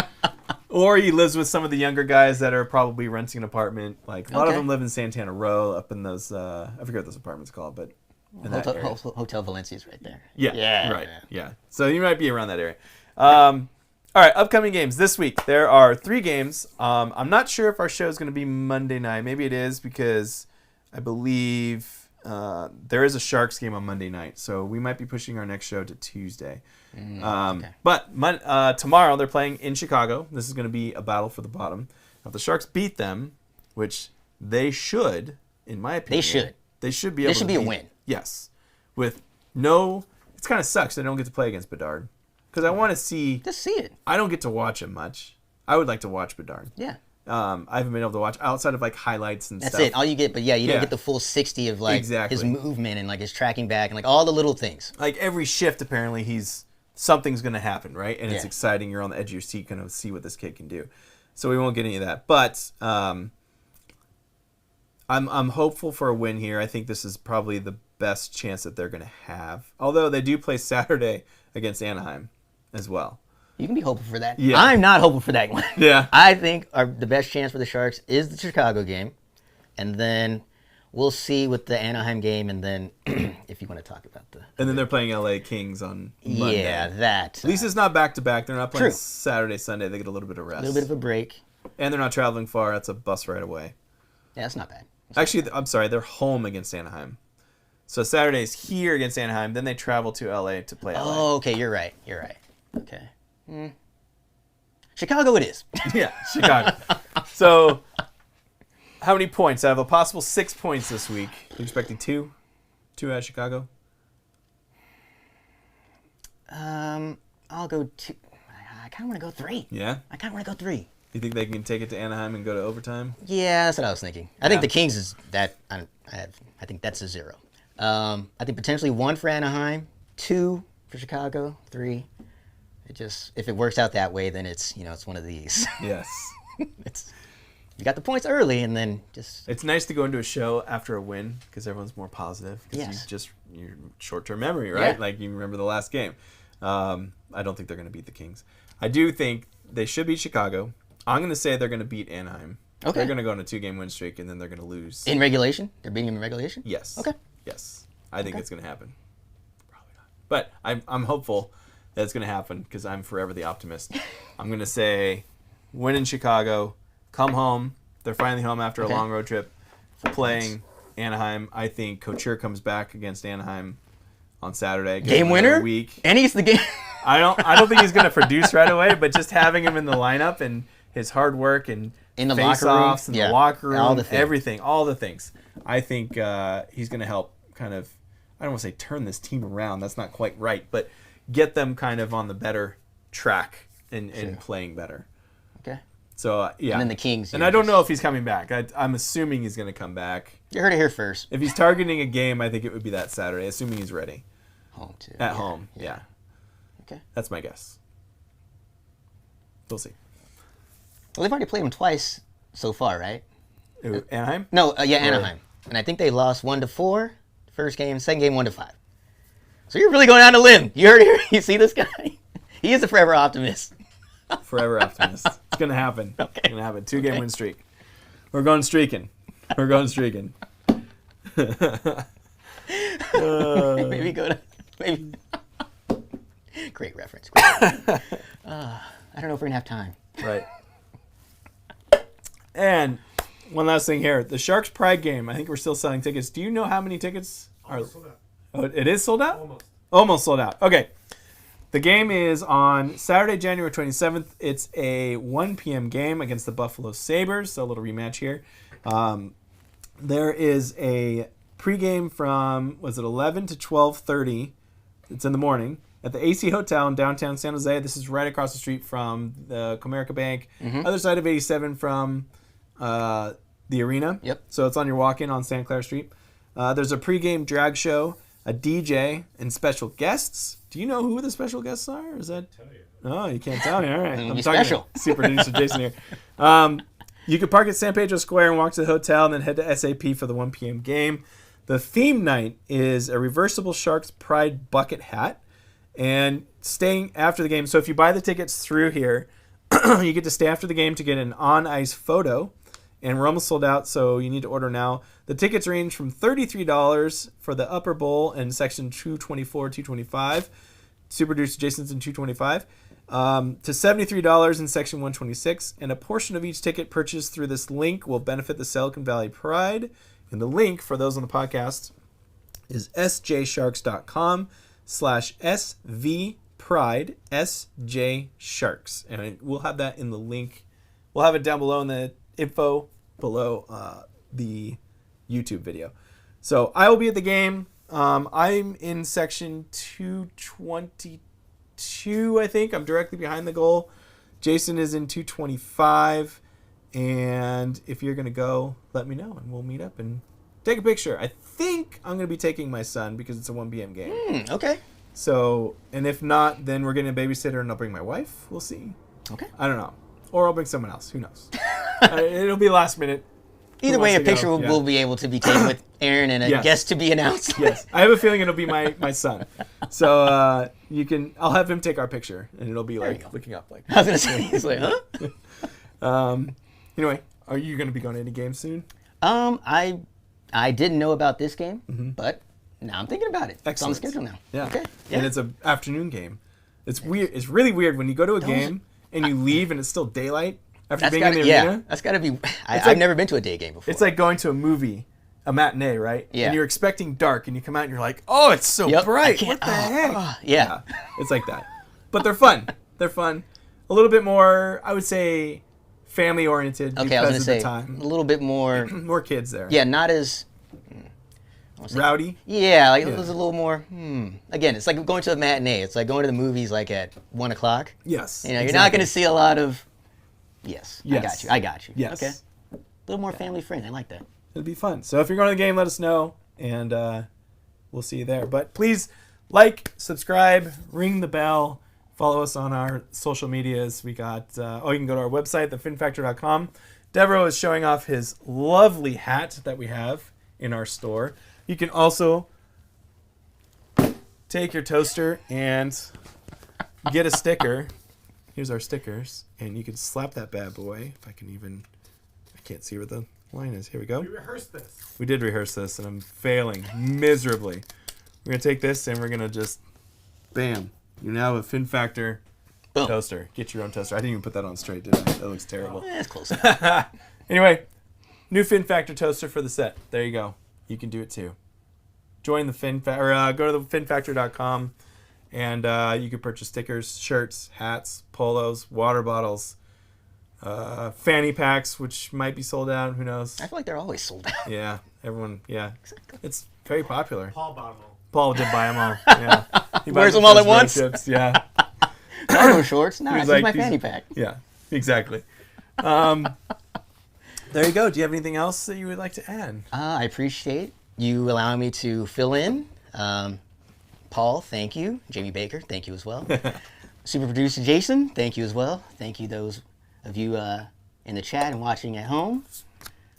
S1: Or he lives with some of the younger guys that are probably renting an apartment. A lot of them live in Santana Row up in those, I forget what those apartments are called, but in that area.
S2: Hotel Valencia's right there.
S1: Yeah. Right. Yeah. So you might be around that area. All right, upcoming games this week. There are 3 games. I'm not sure if our show is going to be Monday night. Maybe it is because I believe there is a Sharks game on Monday night. So we might be pushing our next show to Tuesday. But tomorrow they're playing in Chicago. This is going to be a battle for the bottom. If the Sharks beat them, which they should, in my opinion. They should be able to.
S2: This should be a win.
S1: Yes. It kind of sucks they don't get to play against Bedard. Because I want to see...
S2: Just see it.
S1: I don't get to watch him much. I would like to watch Bedard.
S2: Yeah.
S1: I haven't been able to watch outside of highlights and stuff.
S2: That's it. All you get, but you don't get the full 60 of his movement and his tracking back and all the little things.
S1: Every shift, apparently, something's going to happen, right? And it's exciting. You're on the edge of your seat, going to see what this kid can do. So we won't get any of that. But I'm hopeful for a win here. I think this is probably the best chance that they're going to have. Although they do play Saturday against Anaheim as well.
S2: You can be hopeful for that.
S1: Yeah.
S2: I'm not hopeful for that one.
S1: Yeah.
S2: I think the best chance for the Sharks is the Chicago game. And then we'll see with the Anaheim game. And then if you want to talk about the...
S1: And then they're playing LA Kings on Monday.
S2: Yeah, that.
S1: At least it's not back-to-back. They're not playing Saturday, Sunday. They get a little bit of rest.
S2: A little bit of a break.
S1: And they're not traveling far. That's a bus ride away.
S2: Yeah, that's not bad.
S1: Actually, I'm sorry. They're home against Anaheim. So Saturday's here against Anaheim. Then they travel to LA to play LA.
S2: Oh, okay. You're right. Okay. Chicago it is.
S1: Yeah, Chicago. So, how many points? Out of a possible 6 points this week, are you expecting 2? 2 out of Chicago?
S2: I'll go 2. I kind of want to go 3.
S1: Yeah?
S2: I kind of want to go 3.
S1: You think they can take it to Anaheim and go to overtime?
S2: Yeah, that's what I was thinking. I think the Kings is that. I think that's a 0. I think potentially 1 for Anaheim, 2 for Chicago, 3. If it works out that way, then it's one of these.
S1: Yes.
S2: You got the points early, and then just.
S1: It's nice to go into a show after a win because everyone's more positive.
S2: Yes.
S1: Your short-term memory, right?
S2: Yeah.
S1: You remember the last game. I don't think they're going to beat the Kings. I do think they should beat Chicago. I'm going to say they're going to beat Anaheim. Okay. They're going to go on a 2-game win streak, and then they're going to lose.
S2: In regulation? They're beating them in regulation?
S1: Yes.
S2: Okay.
S1: Yes. I think it's going to happen. Probably not. But I'm hopeful that it's going to happen because I'm forever the optimist. I'm going to say win in Chicago, come home. They're finally home after a long road trip, playing Anaheim. I think Couture comes back against Anaheim on Saturday.
S2: Game winner?
S1: Week.
S2: And he's the game.
S1: I don't think he's going to produce right away, but just having him in the lineup and his hard work and
S2: In the locker room.
S1: face-offs in the locker room,
S2: All the things.
S1: everything, all the things. I think he's going to help kind of, I don't want to say turn this team around. That's not quite right, but get them kind of on the better track and playing better.
S2: Okay.
S1: So, yeah.
S2: And then the Kings.
S1: And I don't know if he's coming back. I'm assuming he's going to come back.
S2: You heard it here first.
S1: If he's targeting a game, I think it would be that Saturday, assuming he's ready.
S2: Home, too.
S1: At home, yeah.
S2: Okay.
S1: That's my guess. We'll see.
S2: Well, they've already played them twice so far, right?
S1: Ooh, Anaheim?
S2: No, Anaheim. And I think they lost 1-4 first game, second game 1-5. So you're really going out on a limb. You heard it here. You see this guy? He is a forever optimist.
S1: Forever optimist. It's going to happen.
S2: Okay.
S1: It's going to happen. 2-game win streak. We're going streaking. We're going streaking.
S2: Maybe go to... Maybe. Great reference. Great reference. I don't know if we're going to have time.
S1: Right. And one last thing here. The Sharks Pride game, I think we're still selling tickets. Do you know how many tickets are...
S3: Almost sold out.
S1: Oh, it is sold out?
S3: Almost.
S1: Almost sold out. Okay. The game is on Saturday, January 27th. It's a 1 p.m. game against the Buffalo Sabres. So a little rematch here. There is a pregame from, was it 11 to 12:30? It's in the morning at the AC Hotel in downtown San Jose. This is right across the street from the Comerica Bank. Other side of 87 from the arena.
S2: Yep.
S1: So it's on your walk-in on Santa Clara Street. There's a pregame drag show, a DJ, and special guests. Do you know who the special guests are? Is that?
S3: Tell you.
S1: Oh, you can't tell me. All right.
S2: It'll
S1: I'm
S2: be
S1: talking
S2: special.
S1: to super producer Jason here. You could park at San Pedro Square and walk to the hotel and then head to SAP for the 1 p.m. game. The theme night is a reversible Sharks Pride bucket hat and staying after the game. So if you buy the tickets through here, you get to stay after the game to get an on-ice photo. And we're almost sold out, so you need to order now. The tickets range from $33 for the upper bowl in section 224, 225. Super producer Jason's in 225. To $73 in section 126. And a portion of each ticket purchased through this link will benefit the Silicon Valley Pride. And the link, for those on the podcast, is sjsharks.com/svpride, sjsharks. And we'll have that in the link. We'll have it down below in the info below the YouTube video. So I will be at the game. I'm in section 222, I think. I'm directly behind the goal. Jason is in 225. And if you're going to go, let me know and we'll meet up and take a picture. I think I'm going to be taking my son because it's a 1 p.m. game.
S2: Okay.
S1: So, and if not, then we're getting a babysitter and I'll bring my wife. We'll see.
S2: Okay.
S1: I don't know. Or I'll bring someone else. Who knows? It'll be last minute.
S2: Either way, a
S1: wants to
S2: picture
S1: go?
S2: will be able to be taken with Aaron and a
S1: Yes.
S2: guest to be announced.
S1: Yes. I have a feeling it'll be my son. So I'll have him take our picture and it'll be
S2: you
S1: like
S2: go.
S1: looking up like.
S2: I was going to say, he's like, huh?
S1: Anyway, are you going to be going to any games soon?
S2: I didn't know about this game, but now I'm thinking about it. It's on the
S1: Excellent.
S2: schedule now.
S1: Yeah.
S2: Okay.
S1: And it's an afternoon game. It's weird. It's really weird when you go to a game and you leave and it's still daylight after
S2: That's
S1: being
S2: gotta,
S1: in the arena.
S2: that's got to be. I've
S1: like-
S2: never been to a day game before.
S1: It's like going to a movie, a matinee, right?
S2: Yeah.
S1: And you're expecting dark and you come out and you're like, oh, it's so
S2: Yep, I
S1: bright.
S2: can't-
S1: What the heck?
S2: yeah.
S1: It's like that. But they're fun. They're fun. A little bit more, I would say, family oriented
S2: Okay, I was
S1: because
S2: going
S1: of
S2: to
S1: the
S2: say
S1: time.
S2: a little bit more.
S1: More kids there.
S2: Yeah, not as.
S1: Rowdy.
S2: Yeah, like it was a little more. Again, it's like going to a matinee. It's like going to the movies like at 1 o'clock.
S1: Yes.
S2: You know, you're not going to see a lot of. Yes,
S1: Yes.
S2: I got you.
S1: Yes.
S2: Okay. A little more family friendly. I like that.
S1: It'll be fun. So if you're going to the game, let us know, and we'll see you there. But please like, subscribe, ring the bell, follow us on our social medias. We got, you can go to our website, thefinfactor.com. Devereaux is showing off his lovely hat that we have in our store. You can also take your toaster and get a sticker. Here's our stickers, and you can slap that bad boy. If I can even, I can't see where the line is. Here we go.
S3: We rehearsed this.
S1: We did rehearse this, and I'm failing miserably. We're going to take this, and we're going to just, bam. You now have a Fin Factor
S2: Boom.
S1: toaster. Get your own toaster. I didn't even put that on straight, did I? That looks terrible.
S2: That's close enough.
S1: Anyway, new Fin Factor toaster for the set. There you go. You can do it too. Join the Fin Factor, or go to thefinfactor.com, and you can purchase stickers, shirts, hats, polos, water bottles, Fanny packs, which might be sold out. Who knows?
S2: I feel like they're always sold out.
S1: Yeah, everyone. Yeah, it's very popular.
S3: Paul bought them all.
S1: Paul did buy them all. Yeah, he
S2: Wears
S1: bought
S2: them all at
S1: those road
S2: once?
S1: trips, yeah,
S2: Cargo shorts. No,
S1: He
S2: it's
S1: was
S2: just my
S1: like,
S2: fanny pack.
S1: yeah, exactly. There you go. Do you have anything else that you would like to add?
S2: I appreciate you allowing me to fill in. Paul, thank you. Jamie Baker, thank you as well. Super producer Jason, thank you as well. Thank you those of you in the chat and watching at home.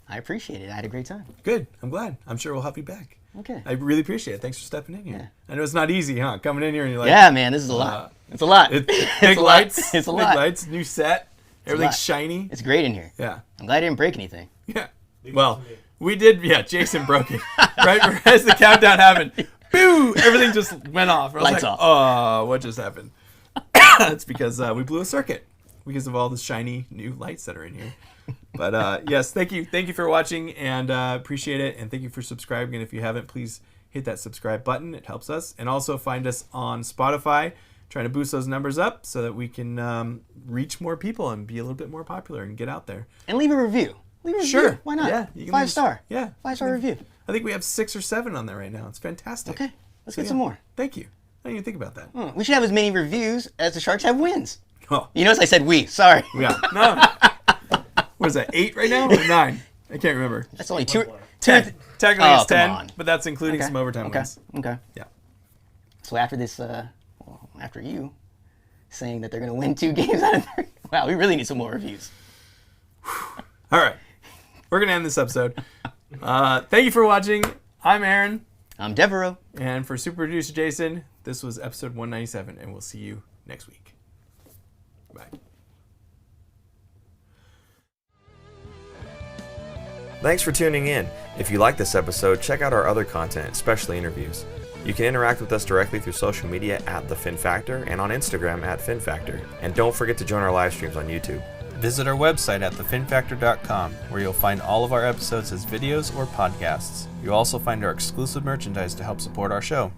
S2: I appreciate it. I had a great time.
S1: Good. I'm glad. I'm sure we'll have you back.
S2: Okay.
S1: I really appreciate it. Thanks for stepping in here.
S2: Yeah.
S1: I know it's not easy, huh? Coming in here and you're like,
S2: Yeah, man, this is a lot. It's a lot.
S1: Big
S2: a lot.
S1: lights.
S2: It's a
S1: big
S2: lot.
S1: lights. New set.
S2: a
S1: Everything's
S2: lot.
S1: shiny.
S2: It's great in here.
S1: Yeah.
S2: I'm glad I didn't break anything.
S1: Yeah.
S3: Leave it
S1: Well,
S3: to me.
S1: we did. Yeah. Jason broke it. Right as the countdown happened. Boo! Everything just went off. I was
S2: Lights
S1: like,
S2: off.
S1: oh, what just happened? It's because we blew a circuit because of all the shiny new lights that are in here. But yes, thank you for watching, and appreciate it. And thank you for subscribing. And if you haven't, please hit that subscribe button. It helps us. And also find us on Spotify, trying to boost those numbers up so that we can reach more people and be a little bit more popular and get out there.
S2: And leave a review. Leave a review.
S1: Sure.
S2: Why not?
S1: Yeah, you can
S2: 5-star.
S1: Yeah.
S2: 5-star review.
S1: I think we have 6 or 7 on there right now. It's fantastic.
S2: Okay. Let's
S1: So,
S2: get some
S1: yeah.
S2: more.
S1: Thank you. I didn't even think about that.
S2: We should have as many reviews as the Sharks have wins.
S1: Oh,
S2: You notice I said we. Sorry.
S1: yeah. No. What is that, 8 right now or 9? I can't remember.
S2: That's only two.
S1: 10. Technically
S2: Oh,
S1: it's
S2: come
S1: 10,
S2: on.
S1: but that's including
S2: Okay.
S1: some overtime
S2: Okay.
S1: wins.
S2: Okay.
S1: Yeah.
S2: So after this, after you saying that they're going to win 2 games out of 3, wow, we really need some more reviews.
S1: All right. We're going to end this episode. Thank you for watching. I'm Aaron.
S2: I'm Devereaux.
S1: And for super producer Jason, this was episode 197, and we'll see you next week. Bye.
S4: Thanks for tuning in. If you like this episode, check out our other content, especially interviews. You can interact with us directly through social media at The Fin Factor and on Instagram at Fin Factor. And don't forget to join our live streams on YouTube.
S1: Visit our website at thefinfactor.com, where you'll find all of our episodes as videos or podcasts. You'll also find our exclusive merchandise to help support our show.